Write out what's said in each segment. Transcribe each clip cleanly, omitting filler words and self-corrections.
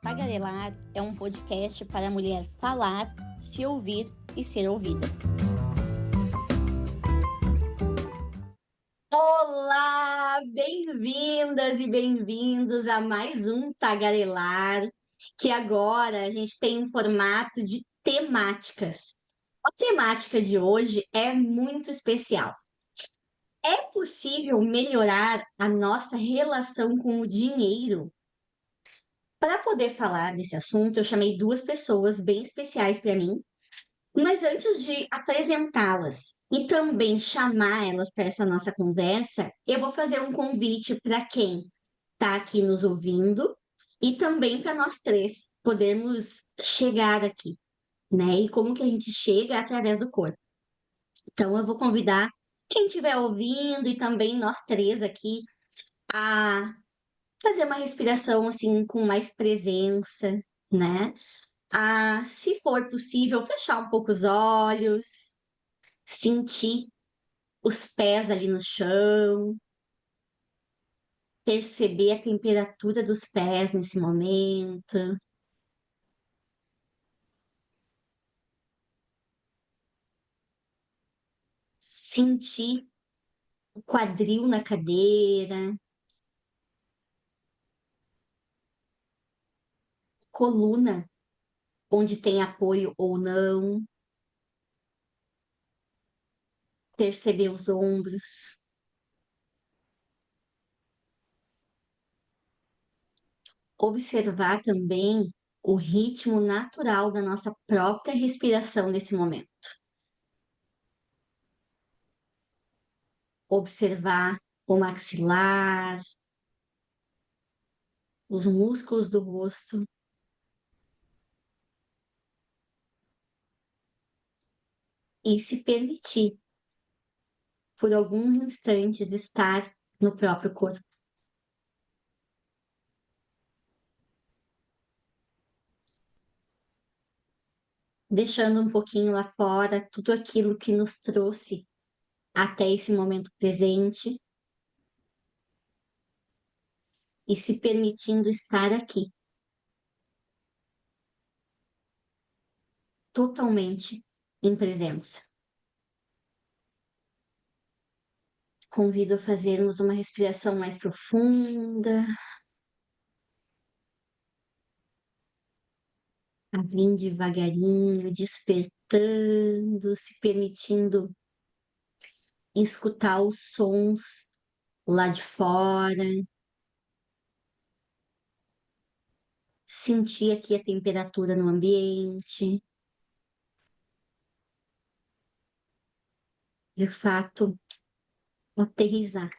Tagarelar é um podcast para a mulher falar, se ouvir e ser ouvida. Olá, bem-vindas e bem-vindos a mais um Tagarelar, que agora a gente tem um formato de temáticas. A temática de hoje é muito especial. É possível melhorar a nossa relação com o dinheiro? Para poder falar desse assunto, eu chamei duas pessoas bem especiais para mim, mas antes de apresentá-las e também chamar elas para essa nossa conversa, eu vou fazer um convite para quem está aqui nos ouvindo e também para nós três podermos chegar aqui, né? E como que a gente chega através do corpo. Então, eu vou convidar quem estiver ouvindo e também nós três aqui a fazer uma respiração assim com mais presença, né? A, se for possível, fechar um pouco os olhos, sentir os pés ali no chão, perceber a temperatura dos pés nesse momento, sentir o quadril na cadeira, coluna, onde tem apoio ou não, perceber os ombros, observar também o ritmo natural da nossa própria respiração nesse momento. Observar o maxilar, os músculos do rosto e se permitir, por alguns instantes, estar no próprio corpo. Deixando um pouquinho lá fora tudo aquilo que nos trouxe até esse momento presente e se permitindo estar aqui, totalmente em presença. Convido a fazermos uma respiração mais profunda, a vir devagarinho, despertando, se permitindo escutar os sons lá de fora, sentir aqui a temperatura no ambiente, de fato, aterrissar.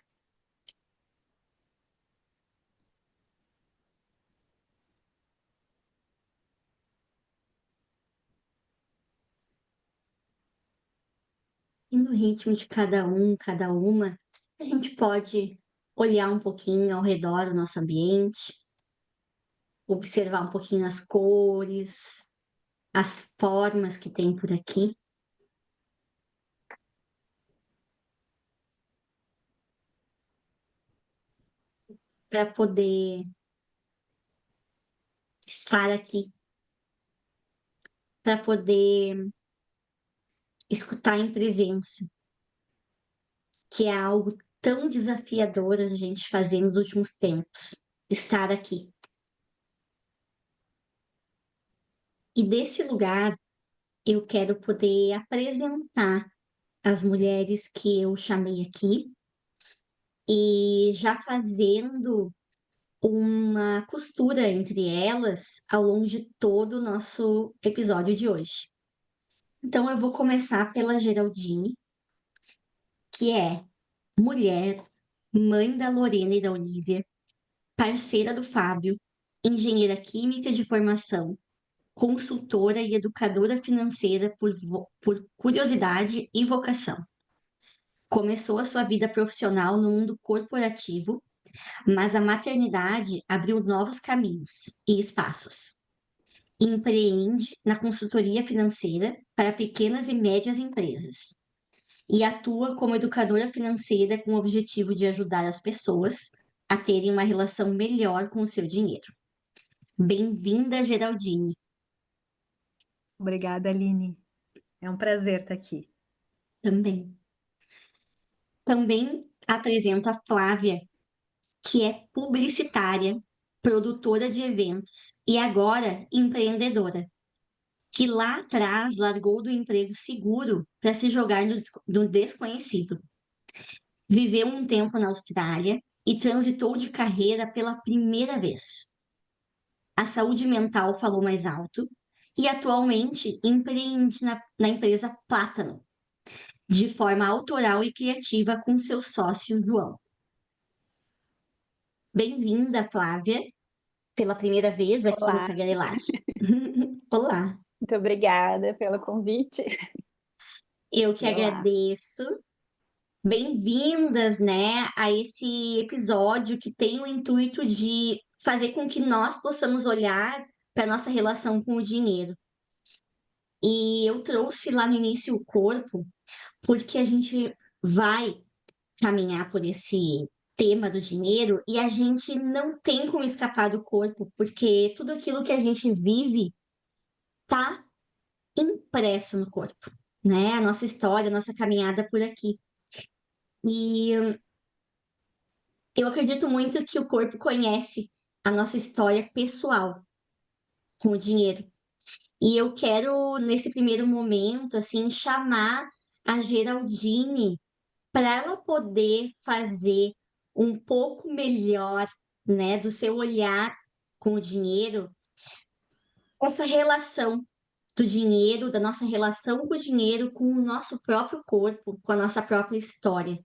E no ritmo de cada um, cada uma, a gente pode olhar um pouquinho ao redor do nosso ambiente, observar um pouquinho as cores, as formas que tem por aqui, para poder estar aqui, para poder escutar em presença, que é algo tão desafiador a gente fazer nos últimos tempos, estar aqui. E desse lugar, eu quero poder apresentar as mulheres que eu chamei aqui e já fazendo uma costura entre elas ao longo de todo o nosso episódio de hoje. Então, eu vou começar pela Geraldine, que é mulher, mãe da Lorena e da Olivia, parceira do Fábio, engenheira química de formação, consultora e educadora financeira por curiosidade e vocação. Começou a sua vida profissional no mundo corporativo, mas a maternidade abriu novos caminhos e espaços. Empreende na consultoria financeira para pequenas e médias empresas e atua como educadora financeira com o objetivo de ajudar as pessoas a terem uma relação melhor com o seu dinheiro. Bem-vinda, Geraldine. Obrigada, Aline. É um prazer estar aqui. Também. Também apresento a Flávia, que é publicitária, produtora de eventos e agora empreendedora, que lá atrás largou do emprego seguro para se jogar no desconhecido. Viveu um tempo na Austrália e transitou de carreira pela primeira vez. A saúde mental falou mais alto e atualmente empreende na empresa Plátano, de forma autoral e criativa com seu sócio João. Bem-vinda, Flávia, pela primeira vez aqui no Olá, Tagarelar. Olá, muito obrigada pelo convite. eu que E olá. agradeço. Bem-vindas, né, a esse episódio que tem o intuito de fazer com que nós possamos olhar para nossa relação com o dinheiro. E eu trouxe lá no início o corpo, porque a gente vai caminhar por esse tema do dinheiro e a gente não tem como escapar do corpo, porque tudo aquilo que a gente vive tá impresso no corpo, né? A nossa história, a nossa caminhada por aqui. E eu acredito muito que o corpo conhece a nossa história pessoal com o dinheiro. E eu quero, nesse primeiro momento, assim, chamar a Geraldine para ela poder fazer um pouco melhor, né, do seu olhar com o dinheiro, essa relação do dinheiro, da nossa relação com o dinheiro, com o nosso próprio corpo, com a nossa própria história.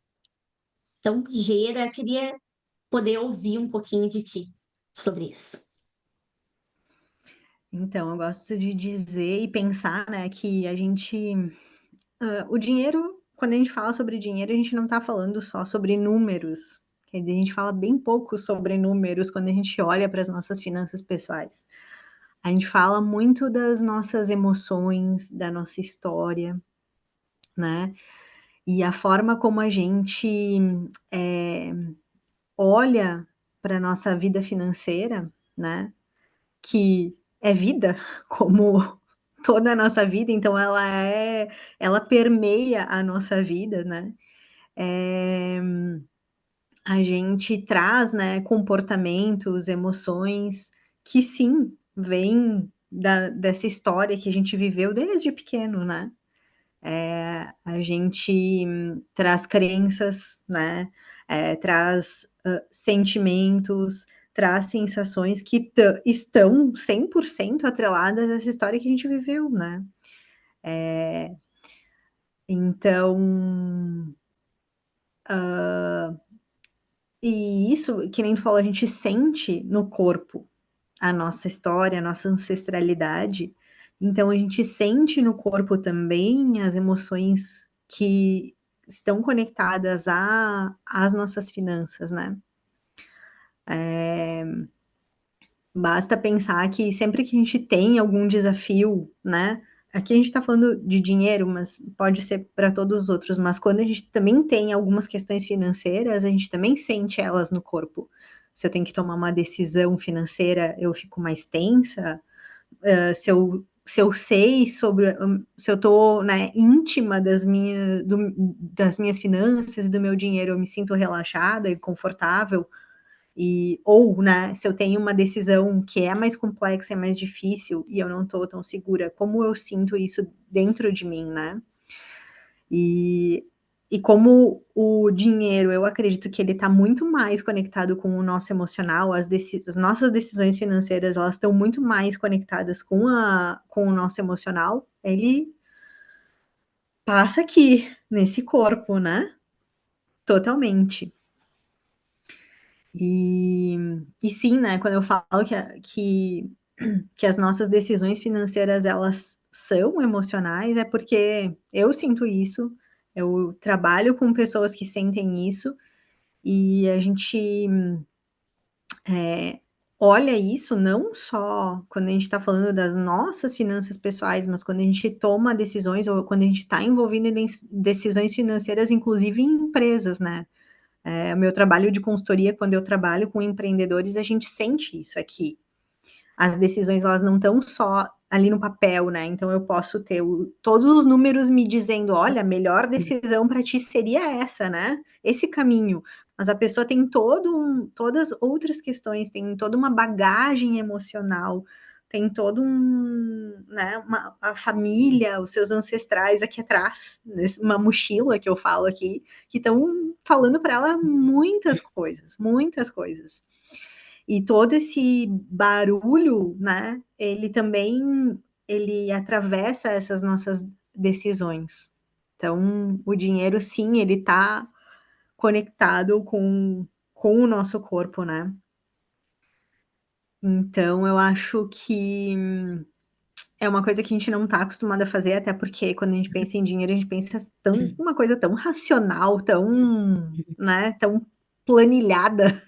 Então, Gera, queria poder ouvir um pouquinho de ti sobre isso. Então, eu gosto de dizer e pensar, né, que o dinheiro, quando a gente fala sobre dinheiro, a gente não está falando só sobre números. Quer dizer, a gente fala bem pouco sobre números quando a gente olha para as nossas finanças pessoais. A gente fala muito das nossas emoções, da nossa história, né? E a forma como a gente é, olha para a nossa vida financeira, né? Que é vida, como toda a nossa vida, então ela permeia a nossa vida, né. Eh, a gente traz, né, comportamentos, emoções que sim, vêm dessa história que a gente viveu desde pequeno, né. A gente traz crenças, né, traz, sentimentos, traz sensações que estão 100% atreladas a essa história que a gente viveu, né. Então, e isso, que nem tu falou, a gente sente no corpo a nossa história, a nossa ancestralidade, então a gente sente no corpo também as emoções que estão conectadas às nossas finanças, né. Basta pensar que sempre que a gente tem algum desafio, né, aqui a gente está falando de dinheiro, mas pode ser para todos os outros, mas quando a gente também tem algumas questões financeiras, a gente também sente elas no corpo. Se eu tenho que tomar uma decisão financeira, eu fico mais tensa, se eu sei sobre, se eu estou, né, íntima das minhas finanças e do meu dinheiro, eu me sinto relaxada e confortável, ou, né, se eu tenho uma decisão que é mais complexa, é mais difícil e eu não estou tão segura, como eu sinto isso dentro de mim, né? E, e como o dinheiro, eu acredito que ele está muito mais conectado com o nosso emocional, as nossas decisões financeiras, elas estão muito mais conectadas com o nosso emocional, ele passa aqui, nesse corpo, né? Totalmente. E, e sim, né, quando eu falo que as nossas decisões financeiras elas são emocionais, é porque eu sinto isso, eu trabalho com pessoas que sentem isso, e a gente olha isso não só quando a gente está falando das nossas finanças pessoais, mas quando a gente toma decisões ou quando a gente está envolvido em decisões financeiras, inclusive em empresas, né? O meu trabalho de consultoria, quando eu trabalho com empreendedores, a gente sente isso aqui. as decisões elas não estão só ali no papel, né? Então eu posso ter todos os números me dizendo, olha, a melhor decisão para ti seria essa, né? Esse caminho. Mas a pessoa tem todas outras questões, tem toda uma bagagem emocional, tem todo né, a família, os seus ancestrais aqui atrás, uma mochila que eu falo aqui, que estão falando para ela muitas coisas, muitas coisas. E todo esse barulho, né, ele também, ele atravessa essas nossas decisões. Então, o dinheiro, sim, ele está conectado com o nosso corpo, né? Então, eu acho que é uma coisa que a gente não está acostumado a fazer, até porque quando a gente pensa em dinheiro, a gente pensa uma coisa tão racional, tão, né, tão planilhada,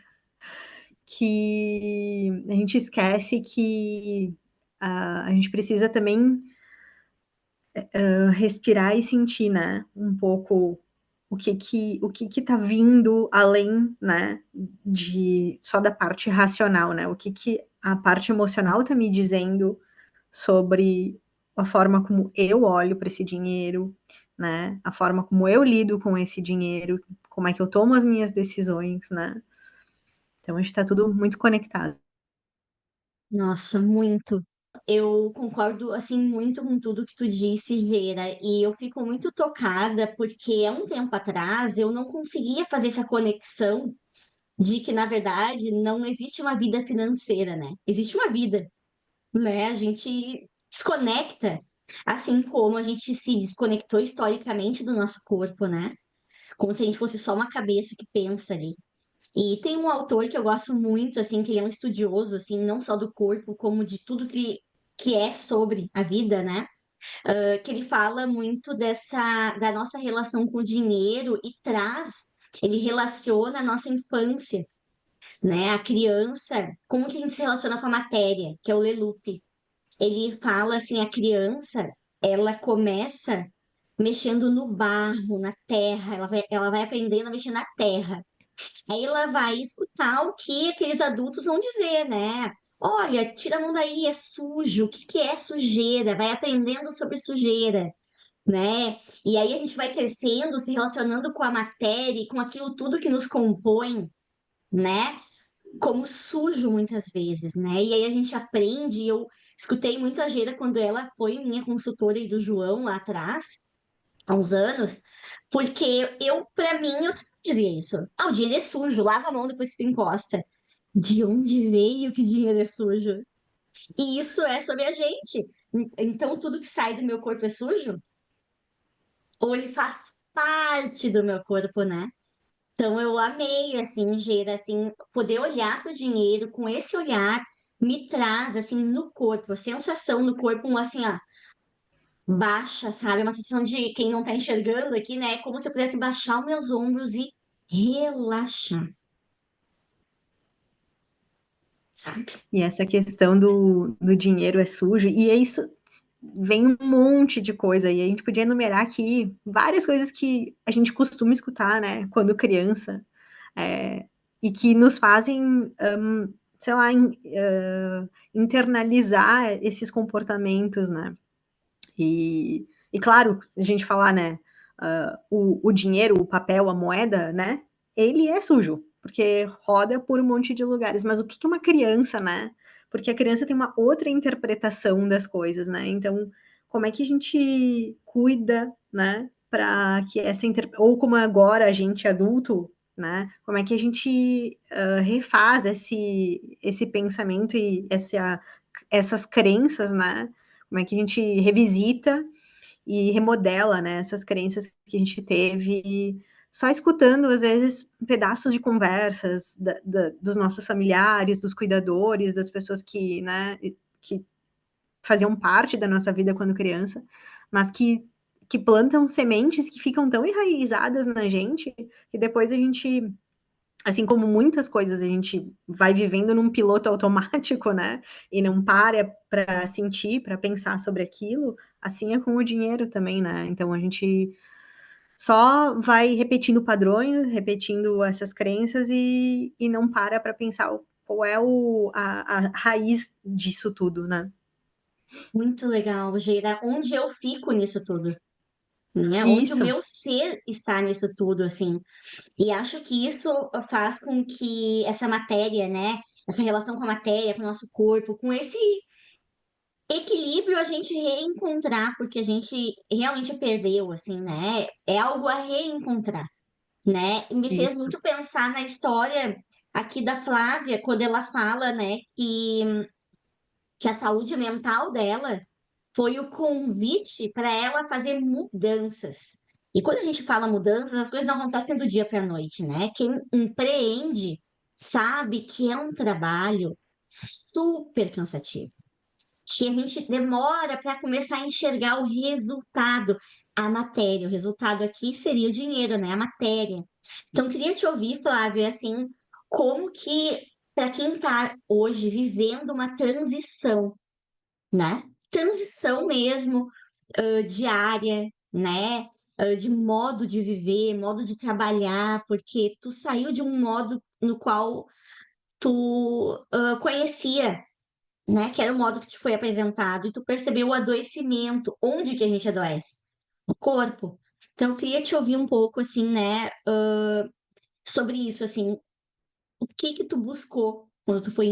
que a gente esquece que a gente precisa também respirar e sentir, né, um pouco o que tá vindo além, né, de só da parte racional, né, o que a parte emocional tá me dizendo sobre a forma como eu olho para esse dinheiro, né, a forma como eu lido com esse dinheiro, como é que eu tomo as minhas decisões, né. Então acho que tá tudo muito conectado. Nossa, muito. Eu concordo, assim, muito com tudo que tu disse, Gera, e eu fico muito tocada porque há um tempo atrás eu não conseguia fazer essa conexão de que, na verdade, não existe uma vida financeira, né? Existe uma vida, né? A gente desconecta, assim como a gente se desconectou historicamente do nosso corpo, né? Como se a gente fosse só uma cabeça que pensa ali. E tem um autor que eu gosto muito, assim, que ele é um estudioso, assim, não só do corpo, como de tudo que é sobre a vida, né? Que ele fala muito da nossa relação com o dinheiro e ele relaciona a nossa infância, né? A criança, como que a gente se relaciona com a matéria, que é o Leloup. Ele fala assim, a criança, ela começa mexendo no barro, na terra, ela vai aprendendo a mexer na terra. Aí ela vai escutar o que aqueles adultos vão dizer, né? Olha, tira a mão daí, é sujo. O que que é sujeira? Vai aprendendo sobre sujeira, né? E aí a gente vai crescendo, se relacionando com a matéria e com aquilo tudo que nos compõe, né? Como sujo muitas vezes, né? E aí a gente aprende. Eu escutei muito a Gera quando ela foi minha consultora e do João lá atrás, há uns anos, porque pra mim, eu dizia isso. Ah, o dinheiro é sujo, lava a mão depois que tu encosta. De onde veio que dinheiro é sujo? E isso é sobre a gente. Então, tudo que sai do meu corpo é sujo? Ou ele faz parte do meu corpo, né? Então, eu amei, assim, Gera, assim, poder olhar para o dinheiro com esse olhar me traz, assim, no corpo, a sensação no corpo, assim, ó, baixa, sabe? Uma sensação de quem não tá enxergando aqui, né? É como se eu pudesse baixar os meus ombros e relaxar, sabe? E essa questão do dinheiro é sujo, e é isso, vem um monte de coisa, e a gente podia enumerar aqui várias coisas que a gente costuma escutar, né, quando criança, é, e que nos fazem, sei lá, internalizar esses comportamentos, né? E claro, a gente falar, né, o dinheiro, o papel, a moeda, né, ele é sujo, porque roda por um monte de lugares. Mas o que que uma criança, né? Porque a criança tem uma outra interpretação das coisas, né? Então, como é que a gente cuida, né, para que ou como agora a gente adulto, né? Como é que a gente refaz esse pensamento e essas crenças, né? Como é que a gente revisita e remodela, né, essas crenças que a gente teve, só escutando, às vezes, pedaços de conversas dos nossos familiares, dos cuidadores, das pessoas que, né, que faziam parte da nossa vida quando criança, mas que plantam sementes que ficam tão enraizadas na gente, que depois a gente, assim como muitas coisas, a gente vai vivendo num piloto automático, né? E não para sentir, para pensar sobre aquilo. Assim é com o dinheiro também, né? Então a gente só vai repetindo padrões, repetindo essas crenças e não para pensar qual é a raiz disso tudo, né? Muito legal, Geira. Onde eu fico nisso tudo, né? Onde o Isso, meu ser está nisso tudo, assim. E acho que isso faz com que essa matéria, né? Essa relação com a matéria, com o nosso corpo, com esse equilíbrio a gente reencontrar, porque a gente realmente perdeu, assim, né? É algo a reencontrar, né? E me fez isso. muito pensar na história aqui da Flávia, quando ela fala, né, que a saúde mental dela foi o convite para ela fazer mudanças. E quando a gente fala mudanças, as coisas não acontecem do dia para a noite, né? Quem empreende sabe que é um trabalho super cansativo, que a gente demora para começar a enxergar o resultado, a matéria. O resultado aqui seria o dinheiro, né? A matéria. Então, queria te ouvir, Flávio, assim, como que, para quem está hoje vivendo uma transição, né? Transição mesmo, diária, né? De modo de viver, modo de trabalhar, porque tu saiu de um modo no qual tu conhecia, né? Que era o modo que te foi apresentado, e tu percebeu o adoecimento. Onde que a gente adoece? No corpo. Então, eu queria te ouvir um pouco, assim, né? Sobre isso, assim, o que que tu buscou quando tu foi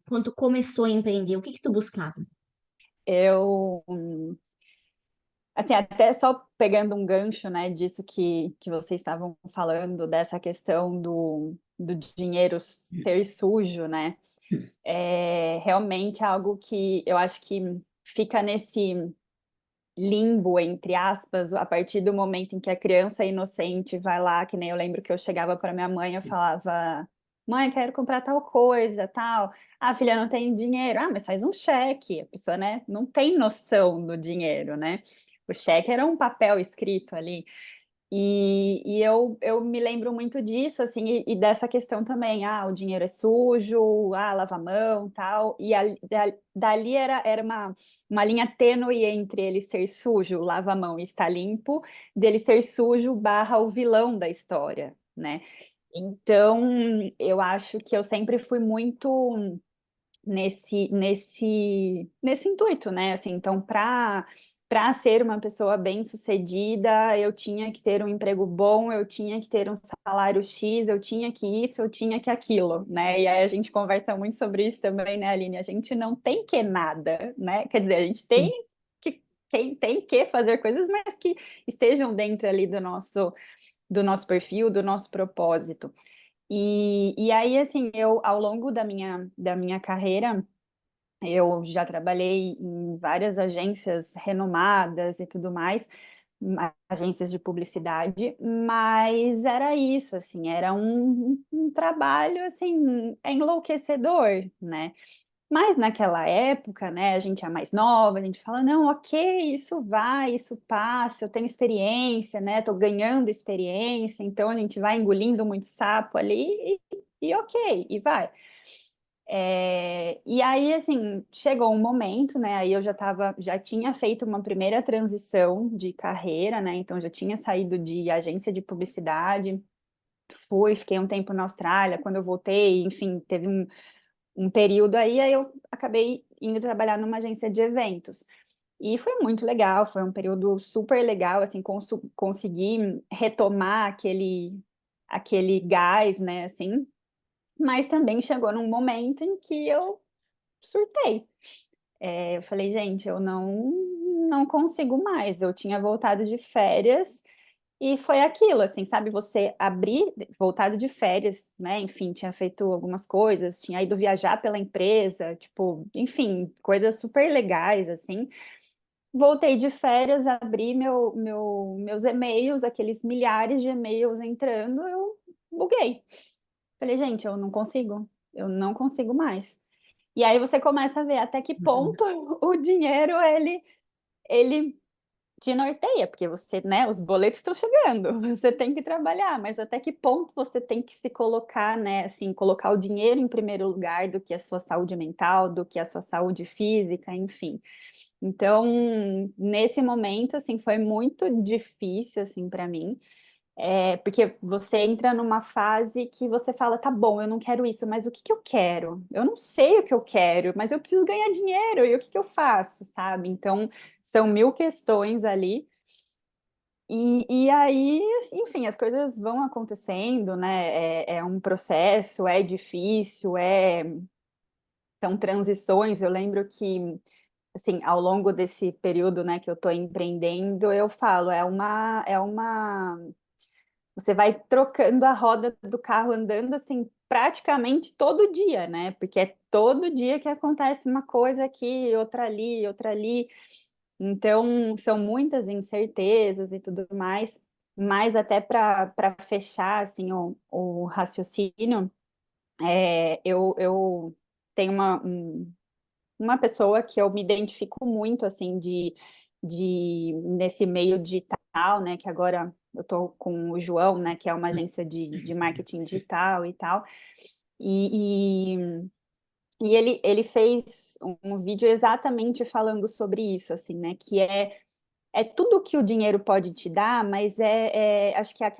quando tu começou a empreender? O que que tu buscava? Eu, assim, até só pegando um gancho, né, disso que vocês estavam falando, dessa questão do dinheiro ser sujo, né, é realmente algo que eu acho que fica nesse limbo, entre aspas, a partir do momento em que a criança inocente vai lá, que nem eu lembro que eu chegava para minha mãe, eu falava, mãe, quero comprar tal coisa, tal. Ah, filha, não tem dinheiro. Ah, mas faz um cheque. A pessoa, né, não tem noção do dinheiro, né? O cheque era um papel escrito ali. E eu me lembro muito disso, assim, e dessa questão também, o dinheiro é sujo, lava a mão, tal, e dali era uma linha tênue entre ele ser sujo, lava a mão e está limpo, dele ser sujo barra o vilão da história, né? Então, eu acho que eu sempre fui muito nesse intuito, né? Assim, então, para ser uma pessoa bem-sucedida, eu tinha que ter um emprego bom, eu tinha que ter um salário X, eu tinha que isso, eu tinha que aquilo, né? E aí a gente conversa muito sobre isso também, né, Aline? A gente não tem que nada, né? Quer dizer, a gente que tem que fazer coisas, mas que estejam dentro ali do nosso perfil, do nosso propósito. E aí, assim, eu, ao longo da minha carreira, eu já trabalhei em várias agências renomadas e tudo mais, agências de publicidade, mas era isso, assim, era um trabalho, assim, enlouquecedor, né? Mas naquela época, né, a gente é mais nova, a gente fala, não, ok, isso vai, isso passa, eu tenho experiência, né, tô ganhando experiência, então a gente vai engolindo muito sapo ali e ok, e vai. E aí, assim, chegou um momento, né, aí eu já tinha feito uma primeira transição de carreira, né, então já tinha saído de agência de publicidade, fiquei um tempo na Austrália, quando eu voltei, enfim, teve um período aí eu acabei indo trabalhar numa agência de eventos. E foi muito legal, foi um período super legal, assim, consegui retomar aquele gás, né, assim, mas também chegou num momento em que eu surtei. Eu falei, gente, eu não consigo mais. Eu tinha voltado de férias e foi aquilo, assim, sabe? Você abrir, voltado de férias, né? Enfim, tinha feito algumas coisas, tinha ido viajar pela empresa, tipo, enfim, coisas super legais, assim. Voltei de férias, abri meus e-mails, aqueles milhares de e-mails entrando, eu buguei. Falei, gente, eu não consigo mais. E aí você começa a ver até que Uhum. ponto o dinheiro ele te norteia, porque você, né, os boletos estão chegando, você tem que trabalhar, mas até que ponto você tem que se colocar, né, assim, colocar o dinheiro em primeiro lugar do que a sua saúde mental, do que a sua saúde física, enfim. Então, nesse momento, assim, foi muito difícil, assim, para mim. Porque você entra numa fase que você fala, tá bom, eu não quero isso, mas o que que eu quero? Eu não sei o que eu quero, mas eu preciso ganhar dinheiro, e o que que eu faço, sabe? Então, são mil questões ali. E aí, enfim, as coisas vão acontecendo, né? É um processo, é difícil, são transições. Eu lembro que, assim, ao longo desse período, né, que eu estou empreendendo, eu falo, você vai trocando a roda do carro andando assim praticamente todo dia, né? Porque é todo dia que acontece uma coisa aqui, outra ali, outra ali. Então, são muitas incertezas e tudo mais. Mas até para fechar assim o raciocínio, eu tenho uma pessoa que eu me identifico muito, assim, nesse meio digital, né, que agora eu estou com o João, né, que é uma agência de marketing digital e tal, e, e, e ele fez um vídeo exatamente falando sobre isso, assim, né, que é tudo que o dinheiro pode te dar, mas acho que é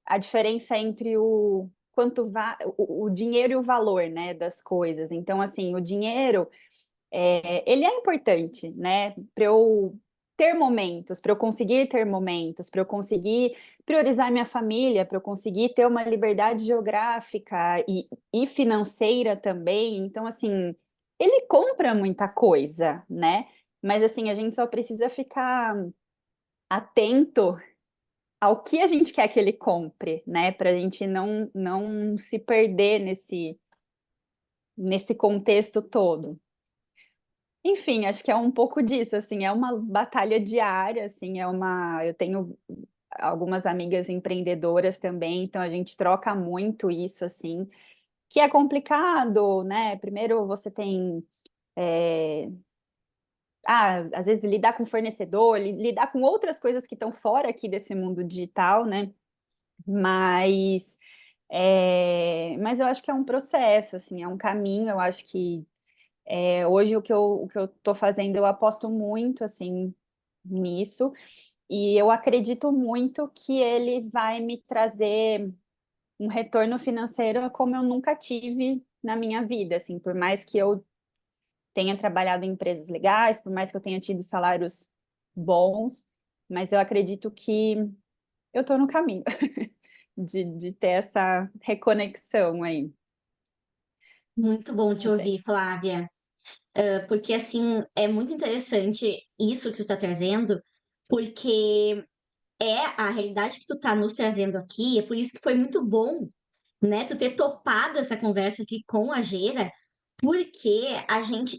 a diferença entre o dinheiro e o valor, né, das coisas. Então, assim, o dinheiro ele é importante, né? Para eu ter momentos, para eu conseguir ter momentos, para eu conseguir priorizar minha família, para eu conseguir ter uma liberdade geográfica e financeira também. Então, assim, ele compra muita coisa, né? Mas, assim, a gente só precisa ficar atento ao que a gente quer que ele compre, né? Para a gente não se perder nesse contexto todo. Enfim, acho que é um pouco disso, assim, é uma batalha diária, assim, eu tenho algumas amigas empreendedoras também, então a gente troca muito isso, assim, que é complicado, né? Primeiro você tem, é, às vezes lidar com fornecedor, lidar com outras coisas que estão fora aqui desse mundo digital, né? Mas, mas eu acho que é um processo, assim, é um caminho, eu acho que hoje o que eu estou fazendo, eu aposto muito assim nisso, e eu acredito muito que ele vai me trazer um retorno financeiro como eu nunca tive na minha vida, assim, por mais que eu tenha trabalhado em empresas legais, por mais que eu tenha tido salários bons, mas eu acredito que eu estou no caminho de ter essa reconexão aí. Muito bom te Não sei. ouvir, Flávia. Porque assim é muito interessante isso que tu tá trazendo, porque é a realidade que tu tá nos trazendo aqui, é por isso que foi muito bom, né, tu ter topado essa conversa aqui com a Gera, porque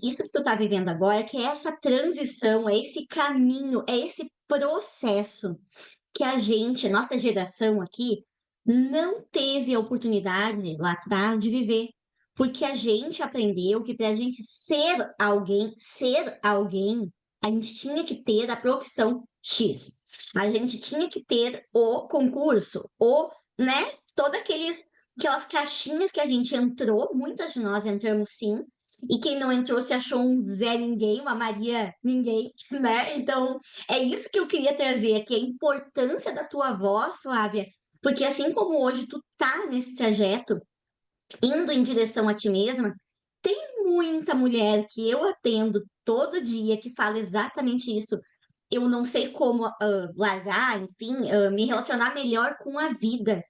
isso que tu tá vivendo agora, que é essa transição, é esse caminho, é esse processo que nossa geração aqui, não teve a oportunidade lá atrás de viver. Porque a gente aprendeu que para a gente ser alguém, a gente tinha que ter a profissão X. A gente tinha que ter o concurso, né, todas aquelas caixinhas que a gente entrou, muitas de nós entramos sim, e quem não entrou se achou um Zé Ninguém, uma Maria Ninguém, né? Então, é isso que eu queria trazer aqui, a importância da tua voz, Flávia, porque assim como hoje tu tá nesse trajeto, indo em direção a ti mesma, tem muita mulher que eu atendo todo dia que fala exatamente isso. Eu não sei como largar, enfim, me relacionar melhor com a vida,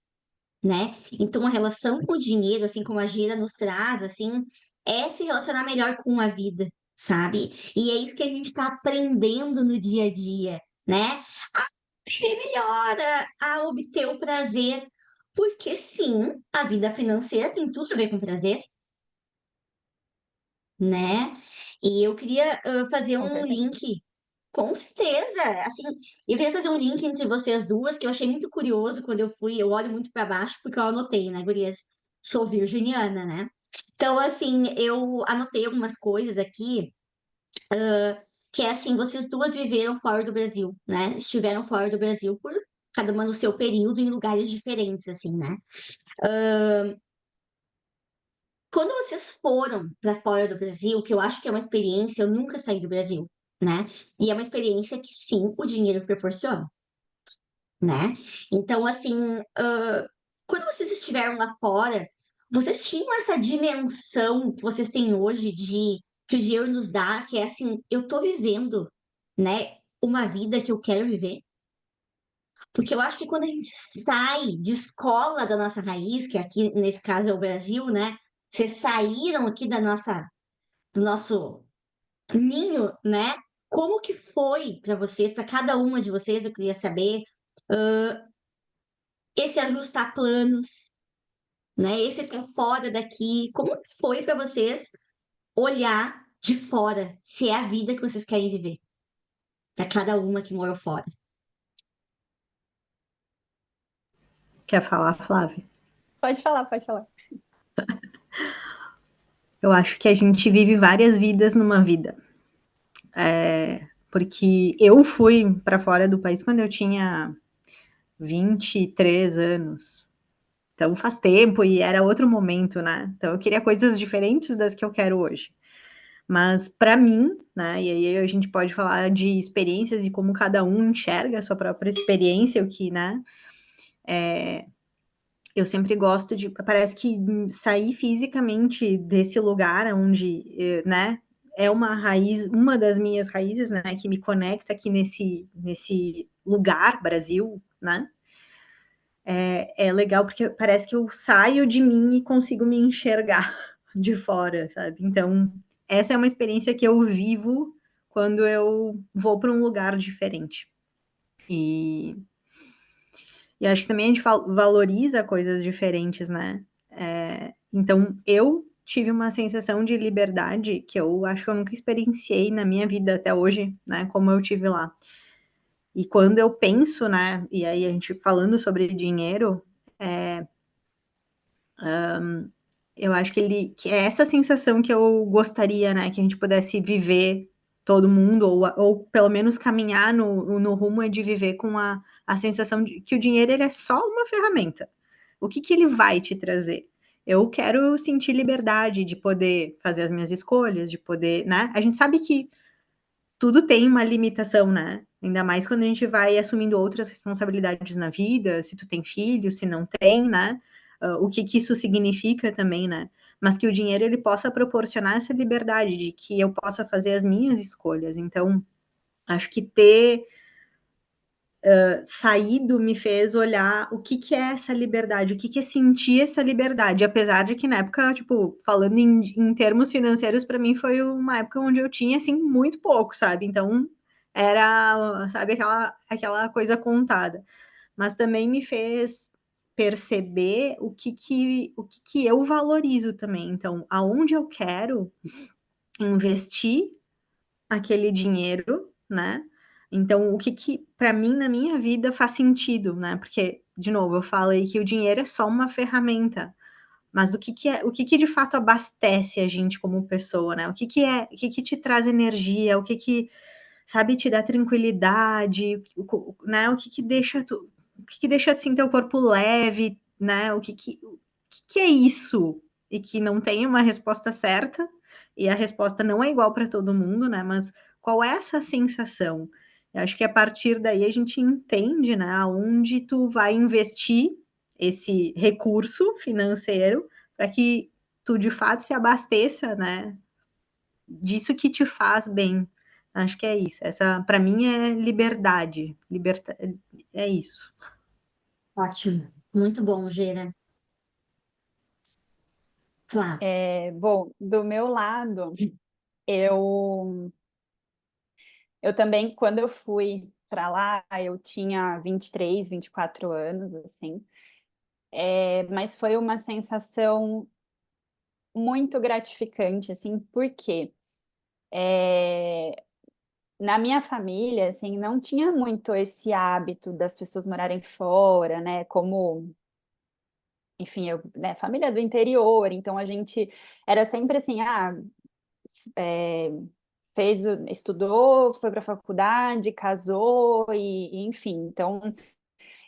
né? Então, a relação com o dinheiro, assim como a Gira nos traz, assim, é se relacionar melhor com a vida, sabe? E é isso que a gente está aprendendo no dia a dia, né? A ser melhor, a obter o prazer, porque sim, a vida financeira tem tudo a ver com prazer, né? E eu queria fazer Com um certeza. link. Com certeza, assim, eu queria fazer um link entre vocês duas, que eu achei muito curioso quando eu fui, eu olho muito para baixo, porque eu anotei, né, gurias? Sou virginiana, né? Então, assim, eu anotei algumas coisas aqui, que é assim, vocês duas viveram fora do Brasil, né? Estiveram fora do Brasil por cada uma no seu período, em lugares diferentes, assim, né? Quando vocês foram para fora do Brasil, que eu acho que é uma experiência, eu nunca saí do Brasil, né? E é uma experiência que sim, o dinheiro proporciona. né? Então, assim, quando vocês estiveram lá fora, vocês tinham essa dimensão que vocês têm hoje de que o dinheiro nos dá, que é assim, eu tô vivendo, né, uma vida que eu quero viver? Porque eu acho que quando a gente sai, descola da nossa raiz, que aqui nesse caso é o Brasil, né? Vocês saíram aqui do nosso ninho, né? Como que foi para vocês, para cada uma de vocês, eu queria saber, esse ajustar planos, né? Esse estar fora daqui, como que foi para vocês olhar de fora se é a vida que vocês querem viver, para cada uma que morou fora? Quer falar, Flávia? Pode falar, pode falar. Eu acho que a gente vive várias vidas numa vida. Porque eu fui para fora do país quando eu tinha 23 anos. Então faz tempo e era outro momento, né? Então eu queria coisas diferentes das que eu quero hoje. Mas para mim, né? E aí a gente pode falar de experiências e como cada um enxerga a sua própria experiência, o que, né? Eu sempre gosto de. Parece que sair fisicamente desse lugar onde, né? É uma raiz, uma das minhas raízes, né? Que me conecta aqui nesse lugar, Brasil, né? É legal porque parece que eu saio de mim e consigo me enxergar de fora, sabe? Então, essa é uma experiência que eu vivo quando eu vou para um lugar diferente. E, e acho que também a gente valoriza coisas diferentes, né? Então, eu tive uma sensação de liberdade que eu acho que eu nunca experienciei na minha vida até hoje, né? Como eu tive lá. E quando eu penso, né? E aí a gente falando sobre dinheiro, eu acho que é essa sensação que eu gostaria, né, que a gente pudesse viver todo mundo, ou pelo menos caminhar no rumo de viver com a sensação de que o dinheiro ele é só uma ferramenta. O que que ele vai te trazer? Eu quero sentir liberdade de poder fazer as minhas escolhas, de poder, né? A gente sabe que tudo tem uma limitação, né? Ainda mais quando a gente vai assumindo outras responsabilidades na vida, se tu tem filho, se não tem, né? O que que isso significa também, né? Mas que o dinheiro ele possa proporcionar essa liberdade de que eu possa fazer as minhas escolhas. Então, acho que ter saído me fez olhar o que que é essa liberdade, o que que é sentir essa liberdade, apesar de que na época, tipo, falando em termos financeiros, para mim foi uma época onde eu tinha, assim, muito pouco, sabe? Então, era, sabe, aquela coisa contada. Mas também me fez perceber o que que eu valorizo também. Então, aonde eu quero investir aquele dinheiro, né? Então, o que que para mim na minha vida faz sentido, né? Porque, de novo, eu falei que o dinheiro é só uma ferramenta, mas o que que de fato abastece a gente como pessoa, né? O que que te traz energia, o que sabe te dá tranquilidade, né? O que que deixa assim teu corpo leve, né? O que que é isso? E que não tem uma resposta certa, e a resposta não é igual para todo mundo, né? Mas qual é essa sensação? Eu acho que a partir daí a gente entende, né, aonde tu vai investir esse recurso financeiro para que tu de fato se abasteça, né, disso que te faz bem. Acho que é isso. Essa, para mim, é liberdade. É isso. Ótimo, muito bom, Gera. Flávia. Bom, do meu lado, eu, eu também, quando eu fui para lá, eu tinha 23, 24 anos, assim, mas foi uma sensação muito gratificante, assim, porque na minha família, assim, não tinha muito esse hábito das pessoas morarem fora, né, como, enfim, eu, né, família do interior, então a gente era sempre assim, estudou, foi para a faculdade, casou e enfim. Então,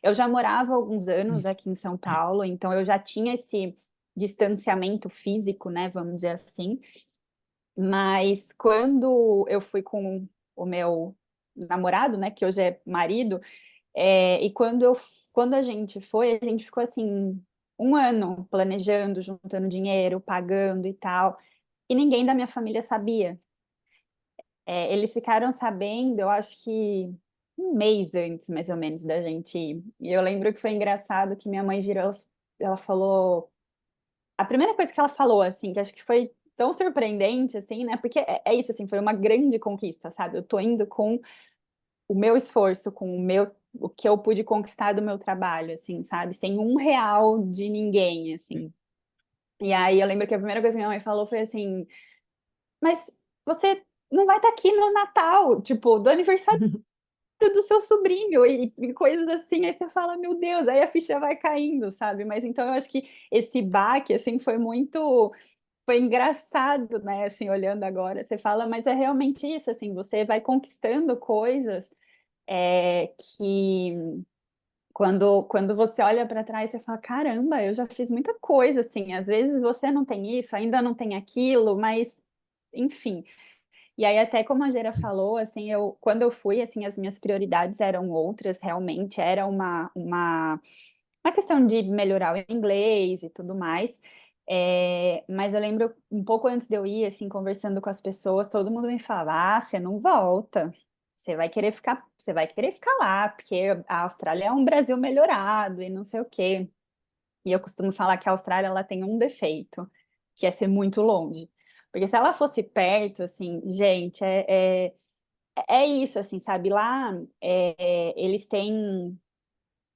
eu já morava há alguns anos aqui em São Paulo, então eu já tinha esse distanciamento físico, né, vamos dizer assim. Mas quando eu fui com o meu namorado, né, que hoje é marido, E quando a gente foi, a gente ficou assim, um ano planejando, juntando dinheiro, pagando e tal, e ninguém da minha família sabia. Eles ficaram sabendo, eu acho que um mês antes, mais ou menos, da gente ir. E eu lembro que foi engraçado que minha mãe virou, ela falou. A primeira coisa que ela falou, assim, que acho que foi tão surpreendente, assim, né? Porque é isso, assim, foi uma grande conquista, sabe? Eu tô indo com o meu esforço, com o que eu pude conquistar do meu trabalho, assim, sabe? Sem R$ 1 de ninguém, assim. E aí eu lembro que a primeira coisa que minha mãe falou foi assim, mas você não vai estar aqui no Natal, tipo, do aniversário do seu sobrinho e coisas assim, aí você fala, meu Deus, aí a ficha vai caindo, sabe? Mas então eu acho que esse baque, assim, foi engraçado, né, assim, olhando agora, você fala, mas é realmente isso, assim, você vai conquistando coisas que quando você olha para trás, você fala, caramba, eu já fiz muita coisa, assim, às vezes você não tem isso, ainda não tem aquilo, mas enfim. E aí, até como a Gera falou, assim, quando eu fui, assim, as minhas prioridades eram outras, realmente, era uma questão de melhorar o inglês e tudo mais. Mas eu lembro, um pouco antes de eu ir, assim, conversando com as pessoas, todo mundo me falava, você não volta, você vai querer ficar lá, porque a Austrália é um Brasil melhorado e não sei o quê. E eu costumo falar que a Austrália, ela tem um defeito, que é ser muito longe. Porque se ela fosse perto, assim, gente, é isso, assim, sabe? Lá, eles têm,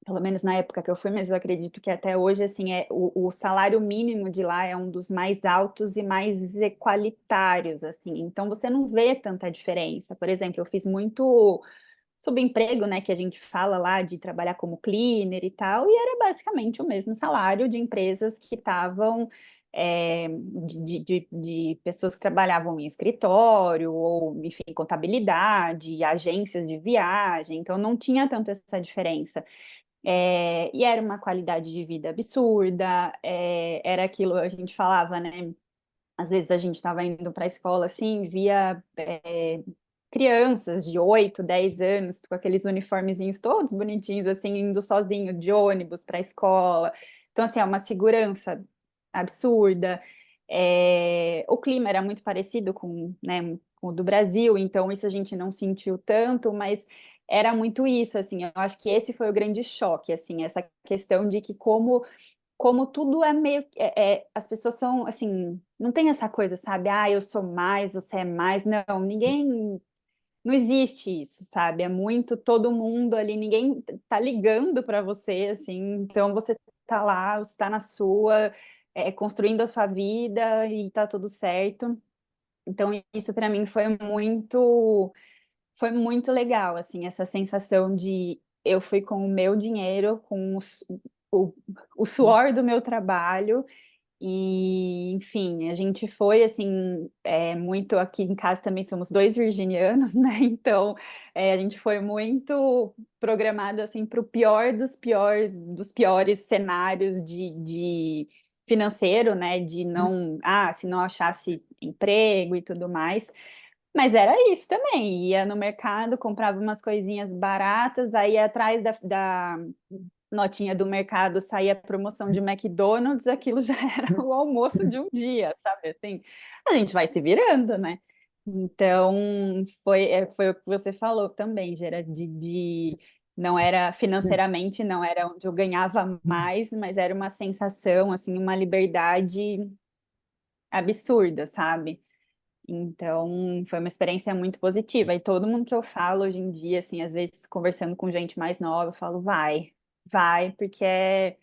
pelo menos na época que eu fui, mas eu acredito que até hoje, assim, o salário mínimo de lá é um dos mais altos e mais equalitários, assim. Então, você não vê tanta diferença. Por exemplo, eu fiz muito subemprego, né, que a gente fala lá de trabalhar como cleaner e tal, e era basicamente o mesmo salário de empresas que estavam, de pessoas que trabalhavam em escritório, ou, enfim, contabilidade, agências de viagem, então não tinha tanto essa diferença. E era uma qualidade de vida absurda, era aquilo, a gente falava, né? Às vezes a gente estava indo para a escola assim, via crianças de 8, 10 anos, com aqueles uniformezinhos todos bonitinhos, assim, indo sozinho de ônibus para a escola. Então, assim, é uma segurança absurda. O clima era muito parecido com, né, com o do Brasil, então isso a gente não sentiu tanto, mas era muito isso, assim, eu acho que esse foi o grande choque, assim, essa questão de que como tudo é meio. As pessoas são assim, não tem essa coisa, sabe? Ah, eu sou mais, você é mais. Não, ninguém. Não existe isso, sabe? É muito todo mundo ali, ninguém tá ligando para você, assim. Então você tá lá, você tá na sua, construindo a sua vida e tá tudo certo. Então isso para mim foi muito legal, assim, essa sensação de eu fui com o meu dinheiro, com o, o suor do meu trabalho, e, enfim, a gente foi, assim, muito aqui em casa também somos dois virginianos, né? Então, a gente foi muito programado, assim, para o dos piores cenários de financeiro, né? De não, se não achasse emprego e tudo mais. Mas era isso também, ia no mercado, comprava umas coisinhas baratas, aí atrás da notinha do mercado saía a promoção de McDonald's, aquilo já era o almoço de um dia, sabe assim? A gente vai se virando, né? Então, foi o que você falou também, Gera, não era financeiramente, não era onde eu ganhava mais, mas era uma sensação, assim, uma liberdade absurda, sabe? Então, foi uma experiência muito positiva. E todo mundo que eu falo hoje em dia, assim, às vezes conversando com gente mais nova, eu falo, vai, porque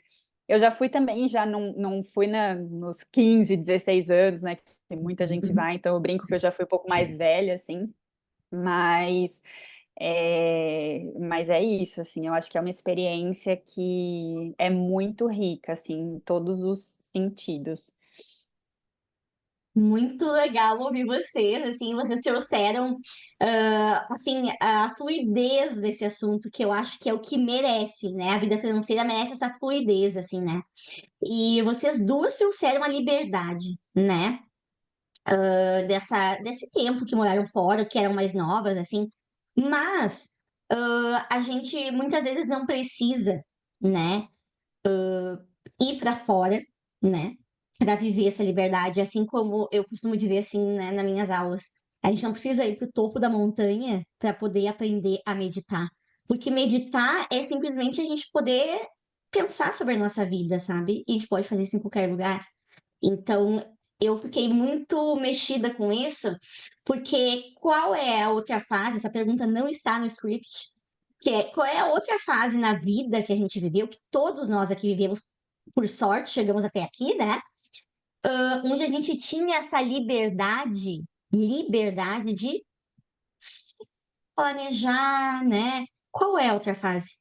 eu já fui também, já não fui nos 15, 16 anos, né? Que muita gente vai, então eu brinco que eu já fui um pouco mais velha, assim, mas mas é isso, assim, eu acho que é uma experiência que é muito rica, assim, em todos os sentidos. Muito legal ouvir vocês trouxeram, assim, a fluidez desse assunto, que eu acho que é o que merece, né? A vida financeira merece essa fluidez, assim, né? E vocês duas trouxeram a liberdade, né? Desse tempo que moraram fora, que eram mais novas, assim. Mas A gente muitas vezes não precisa, né, ir para fora, né, para viver essa liberdade, assim como eu costumo dizer assim, né, nas minhas aulas. A gente não precisa ir para o topo da montanha para poder aprender a meditar, porque meditar é simplesmente a gente poder pensar sobre a nossa vida, sabe? E a gente pode fazer isso em qualquer lugar. Então, eu fiquei muito mexida com isso, porque qual é a outra fase? Essa pergunta não está no script, que é qual é a outra fase na vida que a gente viveu, que todos nós aqui vivemos, por sorte, chegamos até aqui, né? Onde a gente tinha essa liberdade de planejar, né? Qual é a outra fase?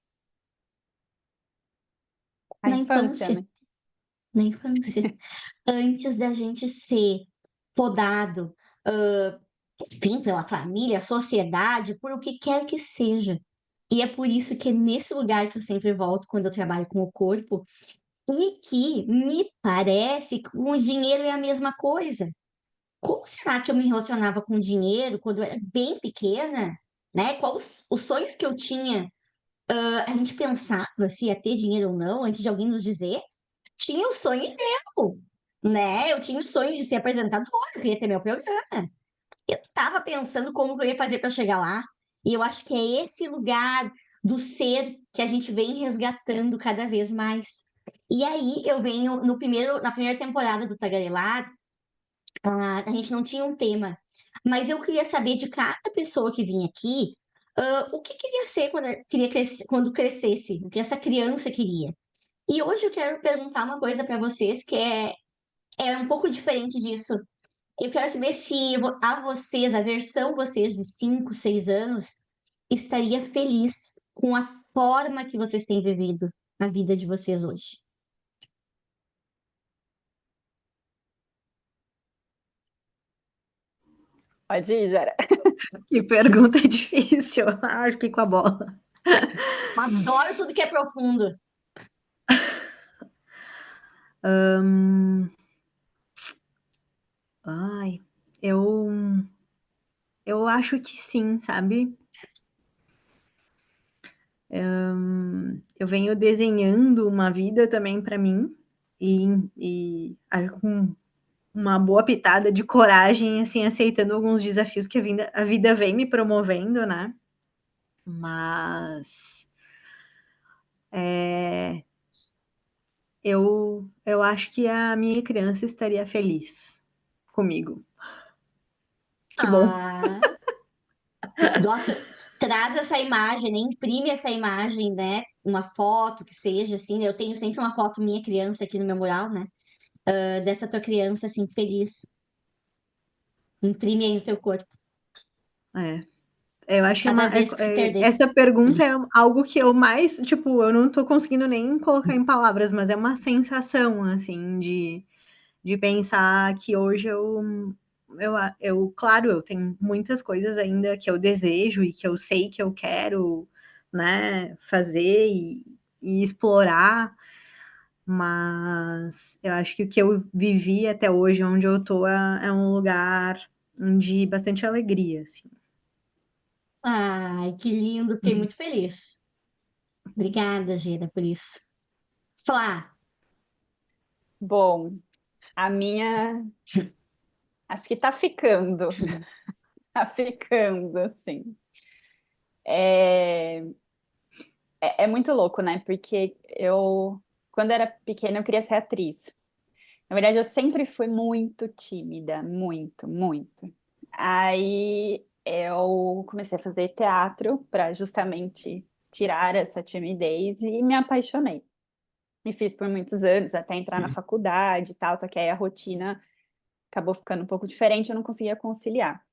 A Na infância, infância, né? na infância. Antes da gente ser podado, enfim, pela família, sociedade, por o que quer que seja. E é por isso que é nesse lugar que eu sempre volto quando eu trabalho com o corpo, e que me parece que o dinheiro é a mesma coisa. Como será que eu me relacionava com dinheiro quando eu era bem pequena? Né? Quais os sonhos que eu tinha? A gente pensava se ia ter dinheiro ou não, antes de alguém nos dizer. Tinha o sonho e deu, né? Eu tinha o sonho de ser apresentadora, eu queria ter meu programa. Eu estava pensando como que eu ia fazer para chegar lá. E eu acho que é esse lugar do ser que a gente vem resgatando cada vez mais. E aí eu venho na primeira temporada do Tagarelar, a gente não tinha um tema, mas eu queria saber de cada pessoa que vinha aqui, o que queria ser queria crescer, quando crescesse, o que essa criança queria. E hoje eu quero perguntar uma coisa para vocês que é um pouco diferente disso. Eu quero saber se a vocês, a versão vocês de 5, 6 anos, estaria feliz com a forma que vocês têm vivido a vida de vocês hoje. Pode ir, Jara. Que pergunta difícil. Ah, fiquei com a bola. Adoro tudo que é profundo. Ai, eu, eu acho que sim, sabe? Eu venho desenhando uma vida também para mim com uma boa pitada de coragem, assim, aceitando alguns desafios que a vida vem me promovendo, né? Mas eu acho que a minha criança estaria feliz comigo. Que bom. Ah, nossa, traz essa imagem, né? Imprime essa imagem, né? Uma foto que seja, assim. Eu tenho sempre uma foto minha criança aqui no meu mural, né? Dessa tua criança, assim, feliz. Imprime aí no teu corpo. É. Eu acho que Cada vez que se perder. essa pergunta é algo que eu mais, tipo, eu não tô conseguindo nem colocar em palavras, mas é uma sensação, assim, de pensar que hoje claro, eu tenho muitas coisas ainda que eu desejo e que eu sei que eu quero, né, fazer e explorar, mas eu acho que o que eu vivi até hoje, onde eu tô, é um lugar de bastante alegria, assim. Ai, que lindo. Fiquei muito feliz. Obrigada, Gina, por isso. Flá, Bom, a minha acho que tá ficando. Tá ficando, assim. É, é muito louco, né? Porque quando era pequena, eu queria ser atriz. Na verdade, eu sempre fui muito tímida, muito, muito. Aí eu comecei a fazer teatro para justamente tirar essa timidez e me apaixonei. E fiz por muitos anos, até entrar na faculdade e tal, só que aí a rotina acabou ficando um pouco diferente, eu não conseguia conciliar.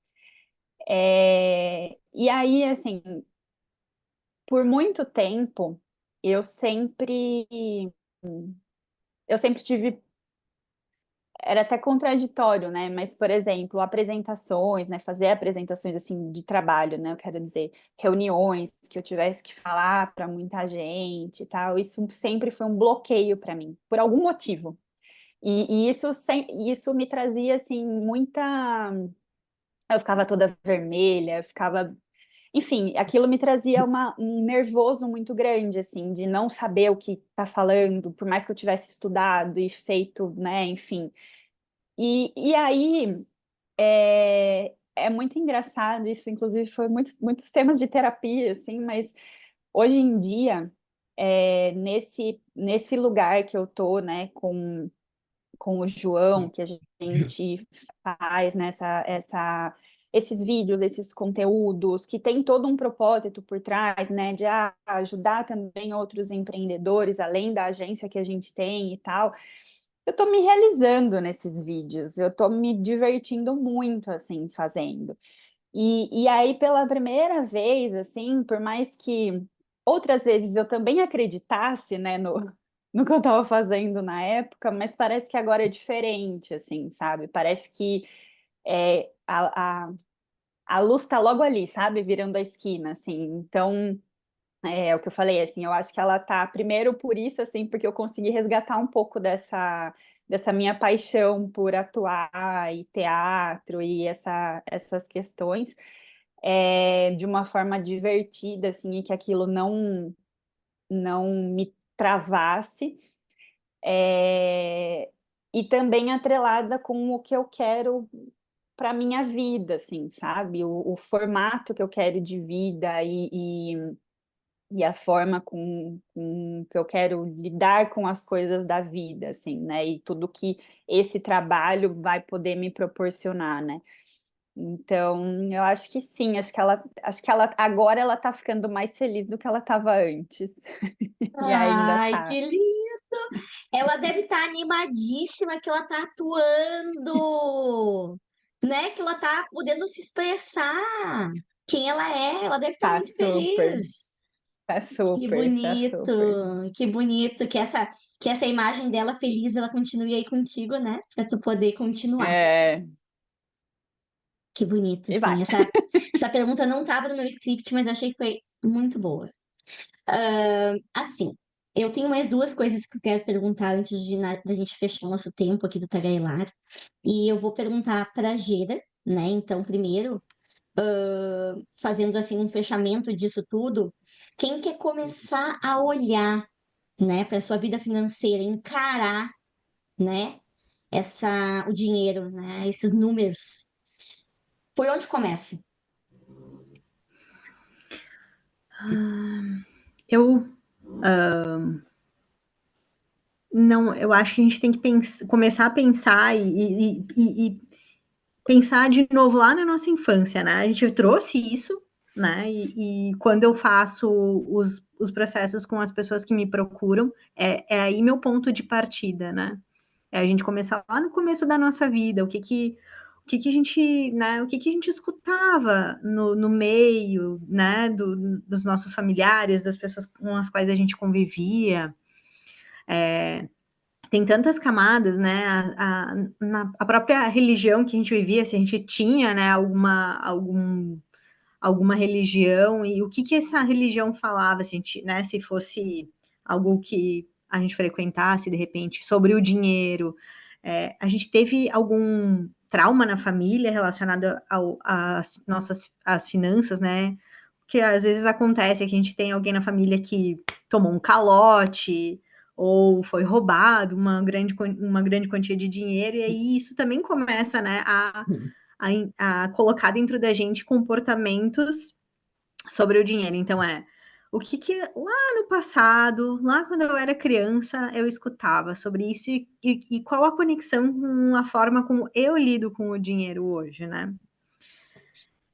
E aí, assim, por muito tempo, eu sempre, eu sempre tive, era até contraditório, né? Mas, por exemplo, apresentações, né? Fazer apresentações assim de trabalho, né? Eu quero dizer, reuniões que eu tivesse que falar para muita gente e tal, isso sempre foi um bloqueio para mim, por algum motivo. Isso me trazia assim muita. Eu ficava toda vermelha, eu ficava. enfim, aquilo me trazia um nervoso muito grande, assim, de não saber o que tá falando, por mais que eu tivesse estudado e feito, né, enfim. E aí é muito engraçado isso, inclusive foi muitos temas de terapia, assim, mas hoje em dia, nesse lugar que eu tô, né, com o João, que a gente faz nessa esses vídeos, esses conteúdos, que tem todo um propósito por trás, né, de ajudar também outros empreendedores, além da agência que a gente tem e tal. Eu tô me realizando nesses vídeos, eu tô me divertindo muito, assim, fazendo. E aí, pela primeira vez, assim, por mais que outras vezes eu também acreditasse, né, no que eu estava fazendo na época, mas parece que agora é diferente, assim, sabe? Parece que a luz está logo ali, sabe? Virando a esquina, assim. Então, é o que eu falei, assim, eu acho que ela tá, primeiro por isso, assim, porque eu consegui resgatar um pouco dessa minha paixão por atuar e teatro e essas questões de uma forma divertida, assim, e que aquilo não me travasse, e também atrelada com o que eu quero para minha vida, assim, sabe? O formato que eu quero de vida e a forma com que eu quero lidar com as coisas da vida, assim, né? E tudo que esse trabalho vai poder me proporcionar, né? Então, eu acho que sim, acho que ela agora ela tá ficando mais feliz do que ela estava antes. E ainda Ai, tá. que lindo! Ela deve estar animadíssima que ela tá atuando, né? Que ela tá podendo se expressar quem ela deve estar Tá muito super, feliz. tá Que super, tá bonito, super. que bonito que essa imagem dela feliz ela continue aí contigo, né? Pra tu poder continuar. É, Que bonito, e vai. sim. Essa pergunta não estava no meu script, mas eu achei que foi muito boa. Assim, eu tenho mais duas coisas que eu quero perguntar antes da gente fechar o nosso tempo aqui do Tagarelar. E eu vou perguntar para a Gera, né? Então, primeiro, fazendo assim um fechamento disso tudo, quem quer começar a olhar, né, para sua vida financeira, encarar, né, o dinheiro, né, esses números, por onde começa? Eu não, eu acho que a gente tem que começar a pensar e pensar de novo lá na nossa infância, né? A gente trouxe isso, né? E quando eu faço os processos com as pessoas que me procuram, é aí meu ponto de partida, né? É a gente começar lá no começo da nossa vida, o que a gente, né? O que a gente escutava no meio, né? Dos nossos familiares, das pessoas com as quais a gente convivia. Tem tantas camadas, né? A própria religião que a gente vivia, se a gente tinha, né, alguma religião, e o que essa religião falava, se a gente, né, se fosse algo que a gente frequentasse de repente, sobre o dinheiro. A gente teve algum trauma na família relacionado às nossas às finanças, né? Que às vezes acontece que a gente tem alguém na família que tomou um calote ou foi roubado uma grande quantia de dinheiro, e aí isso também começa, né, a colocar dentro da gente comportamentos sobre o dinheiro. Então, o que lá no passado, lá quando eu era criança, eu escutava sobre isso e qual a conexão com a forma como eu lido com o dinheiro hoje, né?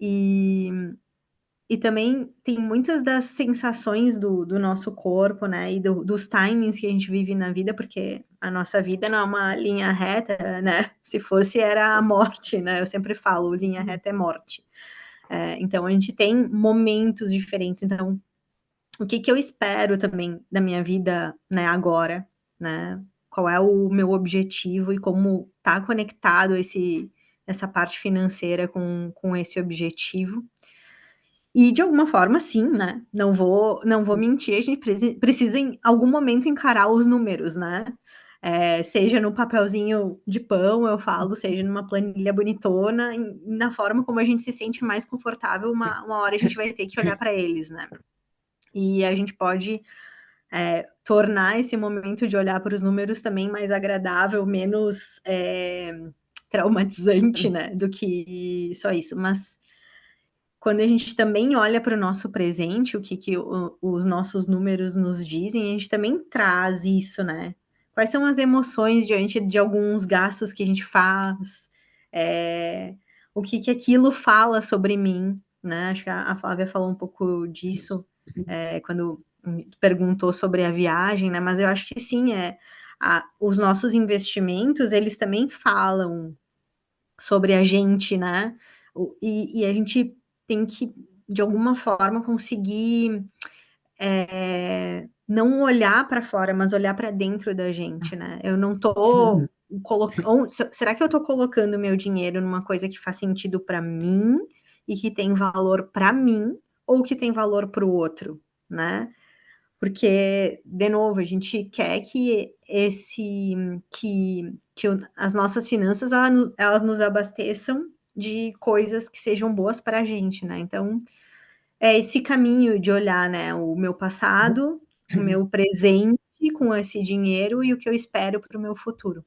E, e também tem muitas das sensações do nosso corpo, né? E dos timings que a gente vive na vida, porque a nossa vida não é uma linha reta, né? Se fosse, era a morte, né? Eu sempre falo, linha reta é morte. Então, a gente tem momentos diferentes. Então, o que eu espero também da minha vida, né, agora, né? Qual é o meu objetivo e como tá conectado essa parte financeira com esse objetivo. E de alguma forma, sim, né? Não vou mentir, a gente precisa em algum momento encarar os números, né? Seja no papelzinho de pão, eu falo, seja numa planilha bonitona, na forma como a gente se sente mais confortável, uma hora a gente vai ter que olhar para eles, né? E a gente pode tornar esse momento de olhar para os números também mais agradável, menos traumatizante, né? Do que só isso. Mas quando a gente também olha para o nosso presente, o que os nossos números nos dizem, a gente também traz isso, né? Quais são as emoções diante de alguns gastos que a gente faz? O que aquilo fala sobre mim, né? Acho que a Flávia falou um pouco disso quando perguntou sobre a viagem, né? Mas eu acho que sim, os nossos investimentos, eles também falam sobre a gente, né? E a gente tem que, de alguma forma, conseguir não olhar para fora, mas olhar para dentro da gente, né? Eu não tô colocando. Será que eu tô colocando meu dinheiro numa coisa que faz sentido para mim e que tem valor para mim ou que tem valor para o outro, né? Porque, de novo, a gente quer que as nossas finanças elas nos abasteçam de coisas que sejam boas para a gente, né? Então, é esse caminho de olhar, né, o meu passado, o meu presente com esse dinheiro e o que eu espero para o meu futuro.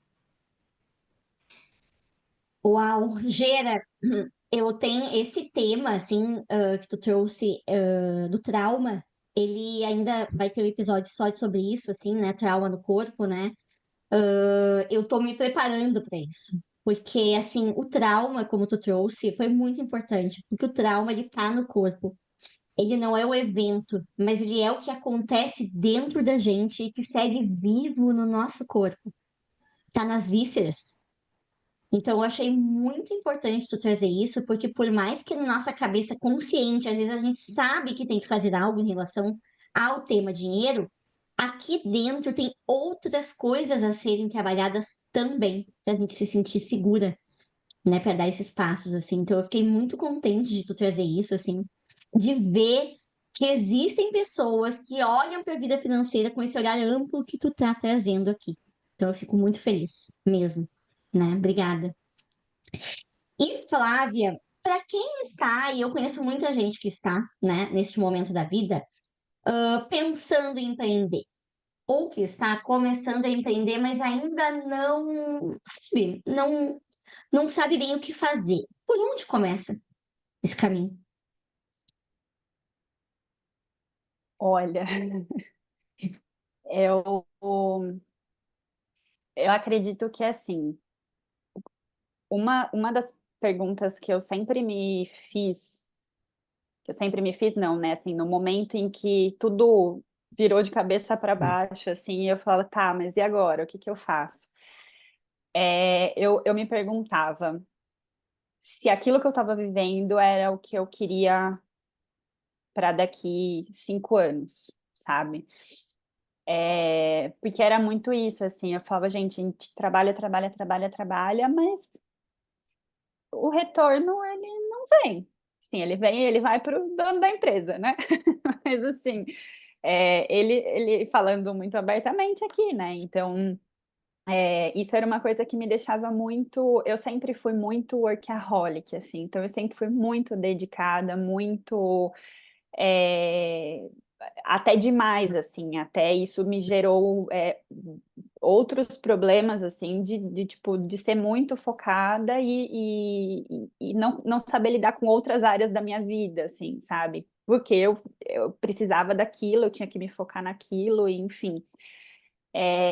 Uau, Gera, eu tenho esse tema, assim, que tu trouxe, do trauma. Ele ainda vai ter um episódio só sobre isso, assim, né? Trauma no corpo, né? Eu tô me preparando para isso. Porque, assim, o trauma, como tu trouxe, foi muito importante. Porque o trauma, ele tá no corpo. Ele não é o evento, mas ele é o que acontece dentro da gente e que segue vivo no nosso corpo. Tá nas vísceras. Então, eu achei muito importante tu trazer isso, porque por mais que na nossa cabeça consciente, às vezes a gente sabe que tem que fazer algo em relação ao tema dinheiro, aqui dentro tem outras coisas a serem trabalhadas também, para a gente se sentir segura, né, para dar esses passos, assim. Então, eu fiquei muito contente de tu trazer isso, assim, de ver que existem pessoas que olham para a vida financeira com esse olhar amplo que tu tá trazendo aqui. Então, eu fico muito feliz, mesmo, né? Obrigada. E Flávia, para quem está, e eu conheço muita gente que está, né, neste momento da vida, pensando em empreender, ou que está começando a empreender, mas ainda não sabe bem o que fazer. Por onde começa esse caminho? Olha, eu, eu acredito que assim, uma das perguntas que eu sempre me fiz, não, né? Assim, no momento em que tudo virou de cabeça para baixo, assim, eu falava, tá, mas e agora? O que que eu faço? Eu me perguntava se aquilo que eu estava vivendo era o que eu queria para daqui 5 anos, sabe? Porque era muito isso, assim, eu falava, gente, a gente trabalha, trabalha, trabalha, trabalha, mas o retorno, ele não vem. Sim, ele vem, ele vai para o dono da empresa, né? Mas, assim, ele falando muito abertamente aqui, né? Então, isso era uma coisa que me deixava muito. Eu sempre fui muito workaholic, assim, então eu sempre fui muito dedicada, muito. é, Até demais, assim, até isso me gerou outros problemas, assim, tipo, de ser muito focada e não saber lidar com outras áreas da minha vida, assim, sabe? Porque eu precisava daquilo, eu tinha que me focar naquilo, e, enfim.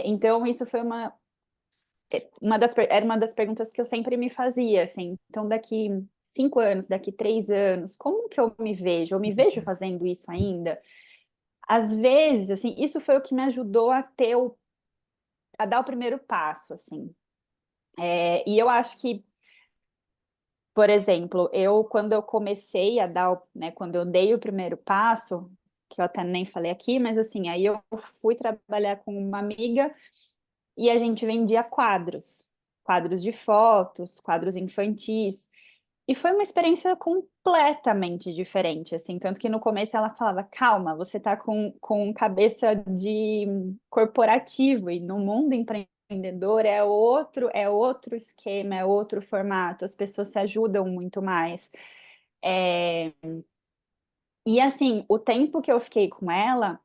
Então, isso foi era uma das perguntas que eu sempre me fazia, assim, então daqui 5 anos, daqui 3 anos, como que eu me vejo? Eu me vejo fazendo isso ainda? Às vezes, assim, isso foi o que me ajudou a dar o primeiro passo, assim. E eu acho que, por exemplo, quando eu comecei a dar, né, quando eu dei o primeiro passo, que eu até nem falei aqui, mas assim, aí eu fui trabalhar com uma amiga e a gente vendia quadros de fotos, quadros infantis. E foi uma experiência completamente diferente, assim, tanto que no começo ela falava, calma, você tá com cabeça de corporativo, e no mundo empreendedor é outro esquema, é outro formato, as pessoas se ajudam muito mais. É, e assim, o tempo que eu fiquei com ela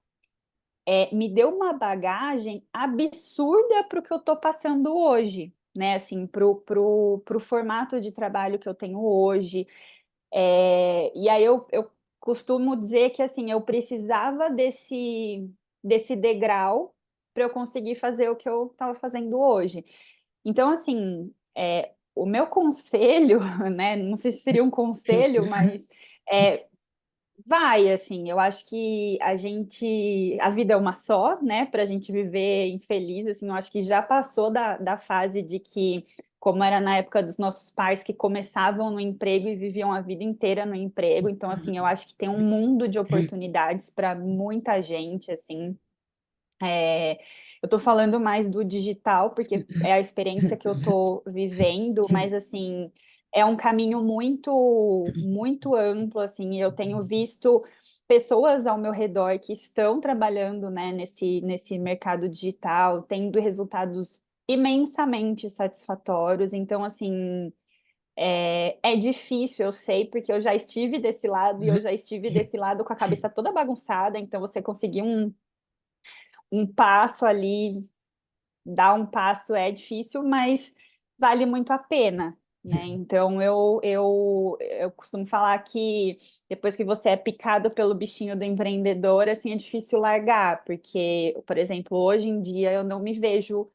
me deu uma bagagem absurda para o que eu estou passando hoje, né? Assim, pro formato de trabalho que eu tenho hoje. E aí eu costumo dizer que assim, eu precisava desse degrau para eu conseguir fazer o que eu estava fazendo hoje. Então, assim, o meu conselho, né? Não sei se seria um conselho, mas é, vai, assim, eu acho que a vida é uma só, né, para a gente viver infeliz, assim, eu acho que já passou da fase de que, como era na época dos nossos pais, que começavam no emprego e viviam a vida inteira no emprego, então, assim, eu acho que tem um mundo de oportunidades para muita gente, assim, eu estou falando mais do digital, porque é a experiência que eu estou vivendo, mas assim, é um caminho muito, muito amplo, assim, eu tenho visto pessoas ao meu redor que estão trabalhando, né, nesse mercado digital, tendo resultados imensamente satisfatórios, então, assim, é difícil, eu sei, porque eu já estive desse lado, e eu já estive desse lado com a cabeça toda bagunçada, então você conseguir um passo ali, dar um passo é difícil, mas vale muito a pena, né? Então eu costumo falar que depois que você é picado pelo bichinho do empreendedor, assim, é difícil largar, porque, por exemplo, hoje em dia eu não me vejo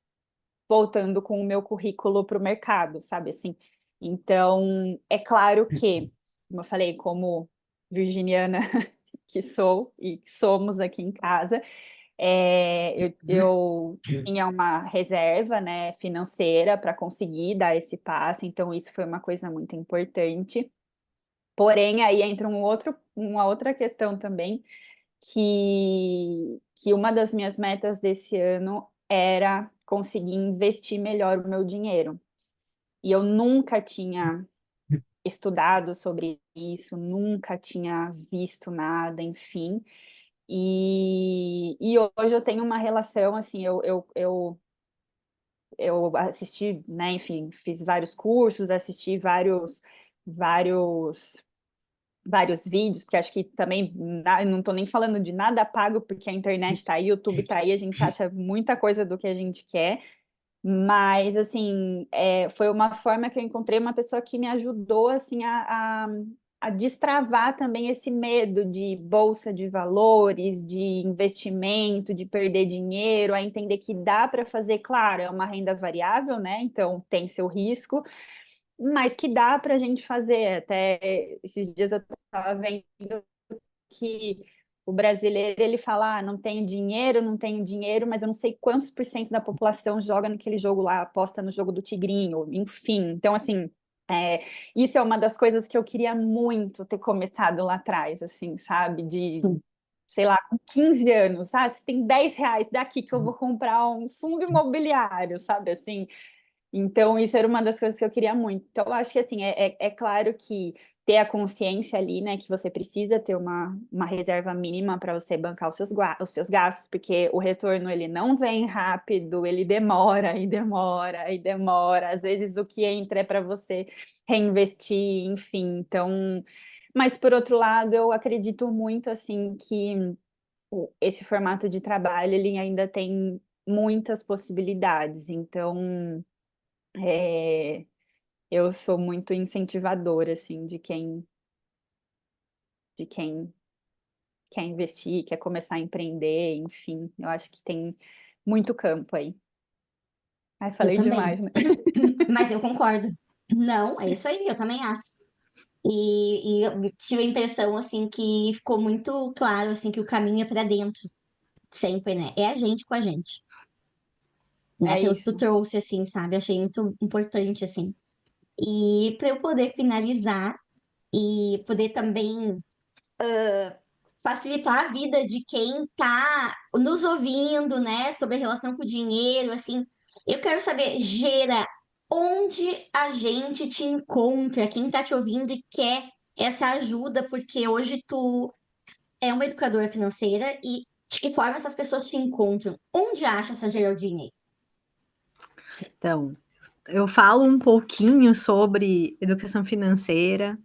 voltando com o meu currículo para o mercado, sabe assim? Então, é claro que, como eu falei, como virginiana que sou e que somos aqui em casa, eu tinha uma reserva, né, financeira para conseguir dar esse passo, então isso foi uma coisa muito importante. Porém, aí entra uma outra questão também, que uma das minhas metas desse ano era conseguir investir melhor o meu dinheiro. E eu nunca tinha estudado sobre isso, nunca tinha visto nada, enfim. E hoje eu tenho uma relação, assim, eu assisti, né, enfim, fiz vários cursos, assisti vários, vários vídeos, porque acho que também não estou nem falando de nada pago, porque a internet está aí, o YouTube está aí, a gente acha muita coisa do que a gente quer, mas, assim, foi uma forma que eu encontrei uma pessoa que me ajudou, assim, a destravar também esse medo de bolsa de valores, de investimento, de perder dinheiro, a entender que dá para fazer, claro, é uma renda variável, né? Então tem seu risco, mas que dá para a gente fazer. Até esses dias eu estava vendo que o brasileiro ele fala, não tenho dinheiro, não tenho dinheiro, mas eu não sei quantos por cento da população joga naquele jogo lá, aposta no jogo do tigrinho, enfim. Então, assim, isso é uma das coisas que eu queria muito ter começado lá atrás, assim, sabe? Sei lá, com 15 anos, sabe? Se tem 10 reais daqui que eu vou comprar um fundo imobiliário, sabe? Assim, então, isso era uma das coisas que eu queria muito. Então, eu acho que, assim, é claro que ter a consciência ali, né, que você precisa ter uma reserva mínima para você bancar os seus gastos, porque o retorno, ele não vem rápido, ele demora, e demora, e demora. Às vezes, o que entra é para você reinvestir, enfim. Então, mas, por outro lado, eu acredito muito, assim, que esse formato de trabalho, ele ainda tem muitas possibilidades. Então é, eu sou muito incentivadora, assim, de quem quer investir, quer começar a empreender, enfim, eu acho que tem muito campo aí. Ai, Eu falei também. demais, né? Mas eu concordo. Não, é isso aí, eu também acho. E eu tive a impressão, assim, que ficou muito claro, assim, que o caminho é para dentro, sempre, né? É a gente com a gente, né? É Pelo que tu isso. trouxe, assim, sabe? Achei muito importante, assim. E para eu poder finalizar e poder também facilitar a vida de quem tá nos ouvindo, né? Sobre a relação com o dinheiro, assim, eu quero saber, Gera, onde a gente te encontra, quem tá te ouvindo e quer essa ajuda, porque hoje tu é uma educadora financeira e de que forma essas pessoas te encontram? Onde acha essa Geraldine? Então, eu falo um pouquinho sobre educação financeira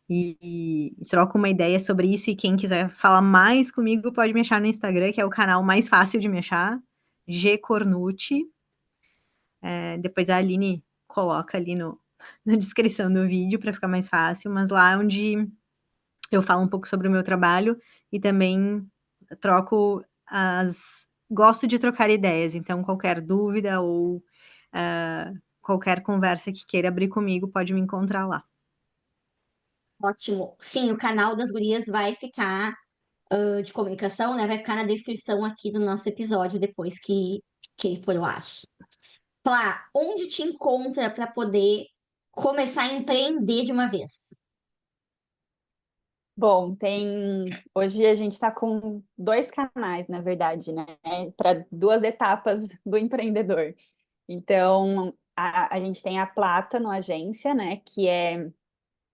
e troco uma ideia sobre isso. E quem quiser falar mais comigo pode me achar no Instagram, que é o canal mais fácil de me achar, G Cornucci. Depois a Aline coloca ali na descrição do vídeo para ficar mais fácil, mas lá é onde eu falo um pouco sobre o meu trabalho e também troco gosto de trocar ideias, então qualquer dúvida ou qualquer conversa que queira abrir comigo pode me encontrar lá. Ótimo. Sim, o canal das gurias vai ficar de comunicação, né? Vai ficar na descrição aqui do nosso episódio depois que for, eu acho. Plá, onde te encontra para poder começar a empreender de uma vez? Bom, hoje a gente está com dois canais, na verdade, né? Para duas etapas do empreendedor. Então, a gente tem a Plata no agência, né? Que é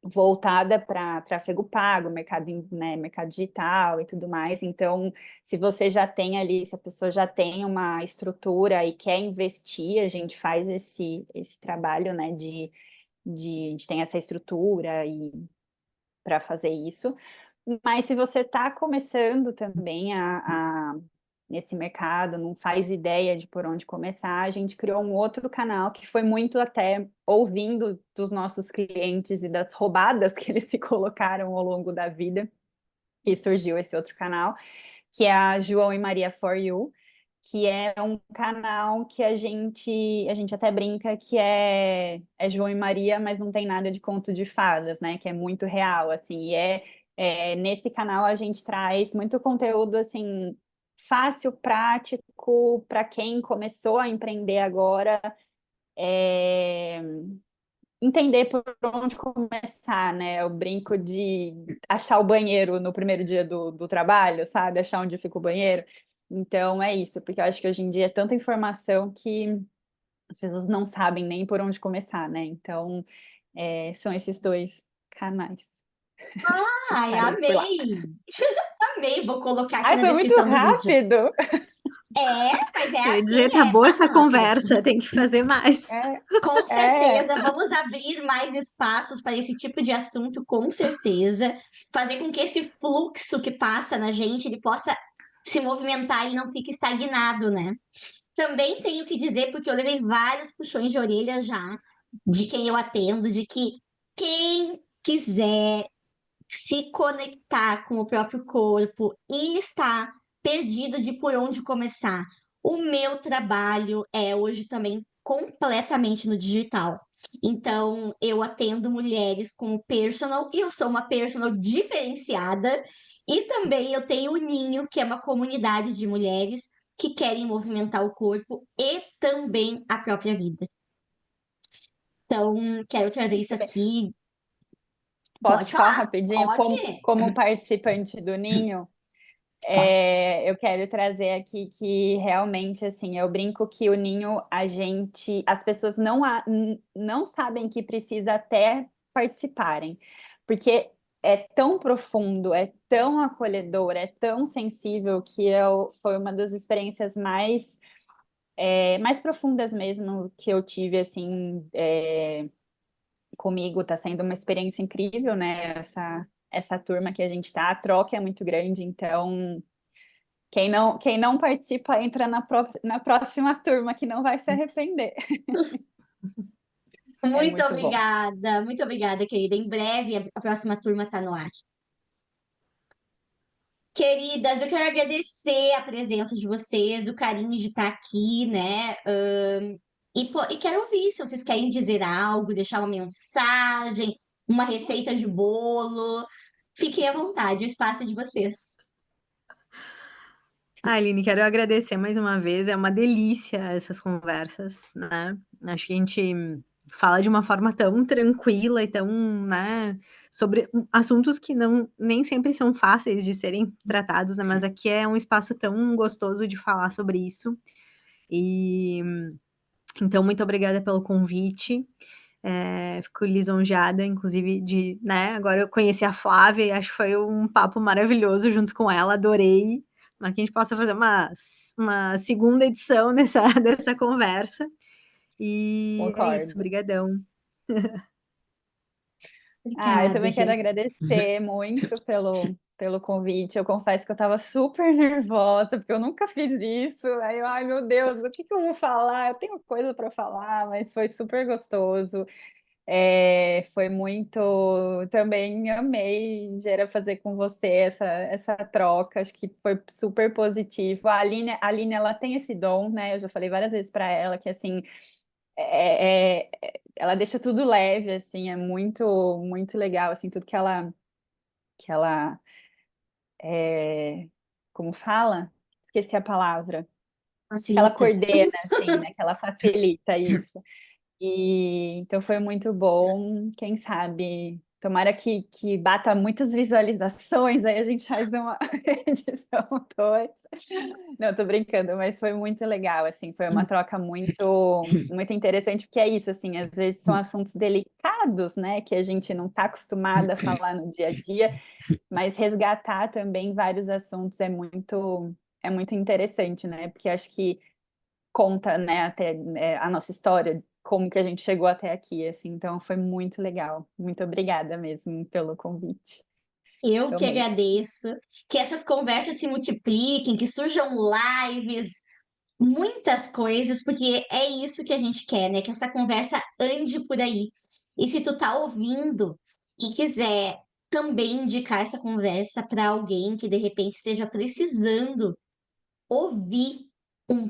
voltada para tráfego pago, né, mercado digital e tudo mais. Então, se você já tem ali, se a pessoa já tem uma estrutura e quer investir, a gente faz esse trabalho, né, a gente tem essa estrutura e para fazer isso. Mas se você está começando também nesse mercado, não faz ideia de por onde começar, a gente criou um outro canal que foi muito até ouvindo dos nossos clientes e das roubadas que eles se colocaram ao longo da vida, que surgiu esse outro canal, que é a João e Maria For You, que é um canal que a gente até brinca que é João e Maria, mas não tem nada de conto de fadas, né? Que é muito real, assim. Nesse canal a gente traz muito conteúdo, assim, fácil, prático, para quem começou a empreender agora, é, entender por onde começar, né? Eu brinco de achar o banheiro no primeiro dia do trabalho, sabe? Achar onde fica o banheiro. Então é isso, porque eu acho que hoje em dia é tanta informação que as pessoas não sabem nem por onde começar, né? Então são esses dois canais. Ai, Estarei por lá. amei! Amei, vou colocar aqui Ai, na foi muito descrição do vídeo. rápido! É, mas é Eu ia assim, dizer, tá é boa passa essa rápido. conversa, tem que fazer mais. É, Com é. certeza, vamos abrir mais espaços para esse tipo de assunto, com certeza. Fazer com que esse fluxo que passa na gente, ele possa se movimentar e não fique estagnado, né? Também tenho que dizer, porque eu levei vários puxões de orelha já, de quem eu atendo, de que quem quiser se conectar com o próprio corpo e estar perdido de por onde começar. O meu trabalho é hoje também completamente no digital. Então, eu atendo mulheres como personal e eu sou uma personal diferenciada. E também eu tenho o Ninho, que é uma comunidade de mulheres que querem movimentar o corpo e também a própria vida. Então, quero trazer isso Muito bem. aqui. Pode Posso só falar, rapidinho, pode, como participante do Ninho? pode. Eu quero trazer aqui que realmente, assim, eu brinco que o ninho, as pessoas não sabem que precisa até participarem, porque é tão profundo, é tão acolhedor, é tão sensível que foi uma das experiências mais profundas mesmo que eu tive, assim, comigo. Tá sendo uma experiência incrível, né? Essa turma que a gente tá, a troca é muito grande, então quem não participa entra na próxima turma, que não vai se arrepender. É muito bom. Muito obrigada, querida. Em breve a próxima turma está no ar. Queridas, eu quero agradecer a presença de vocês, o carinho de estar aqui, né? E quero ouvir se vocês querem dizer algo, deixar uma mensagem, uma receita de bolo. Fiquem à vontade, o espaço é de vocês. Aline, quero agradecer mais uma vez, é uma delícia essas conversas, né? Acho que a gente fala de uma forma tão tranquila e tão, né, sobre assuntos que nem sempre são fáceis de serem tratados, né? Mas aqui é um espaço tão gostoso de falar sobre isso. E então, muito obrigada pelo convite. Fico lisonjeada, inclusive, né? Agora eu conheci a Flávia e acho que foi um papo maravilhoso junto com ela, adorei. Mas que a gente possa fazer uma segunda edição dessa conversa. E é isso, Concordo. brigadão. Eu Obrigada, também quero Jô. agradecer muito pelo convite. Eu confesso que eu estava super nervosa, porque eu nunca fiz isso. Aí eu, ai meu Deus, o que que eu vou falar? Eu tenho coisa para falar, mas foi super gostoso. Foi muito. Também amei, Gera, fazer com você essa troca. Acho que foi super positivo. A Aline, ela tem esse dom, né? Eu já falei várias vezes para ela que assim. Ela deixa tudo leve, assim, é muito, muito legal, assim, tudo que ela, como fala? Esqueci a palavra. Que ela Facilita. coordena, assim, né? Que ela facilita isso. E então foi muito bom. Quem sabe, tomara que bata muitas visualizações, aí a gente faz uma edição 2. Não, tô brincando, mas foi muito legal, assim, foi uma troca muito, muito interessante, porque é isso, assim, às vezes são assuntos delicados, né, que a gente não está acostumada a falar no dia a dia, mas resgatar também vários assuntos é muito interessante, né, porque acho que conta, né, até a nossa história, como que a gente chegou até aqui, assim, então foi muito legal. Muito obrigada mesmo pelo convite. Eu que Amei. agradeço. Que essas conversas se multipliquem, que surjam lives, muitas coisas, porque é isso que a gente quer, né? Que essa conversa ande por aí. E se tu tá ouvindo e quiser também indicar essa conversa para alguém que de repente esteja precisando ouvir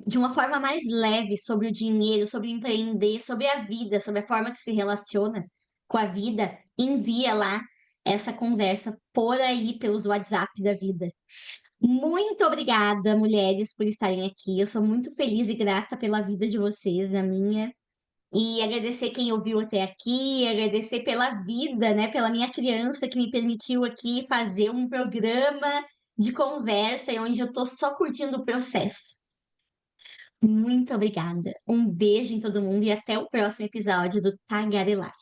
de uma forma mais leve sobre o dinheiro, sobre empreender, sobre a vida, sobre a forma que se relaciona com a vida, envia lá essa conversa por aí pelos WhatsApp da vida. Muito obrigada, mulheres, por estarem aqui. Eu sou muito feliz e grata pela vida de vocês, a minha. E agradecer quem ouviu até aqui, agradecer pela vida, né? Pela minha criança que me permitiu aqui fazer um programa de conversa e onde eu tô só curtindo o processo. Muito obrigada. Um beijo em todo mundo e até o próximo episódio do Tagarelar.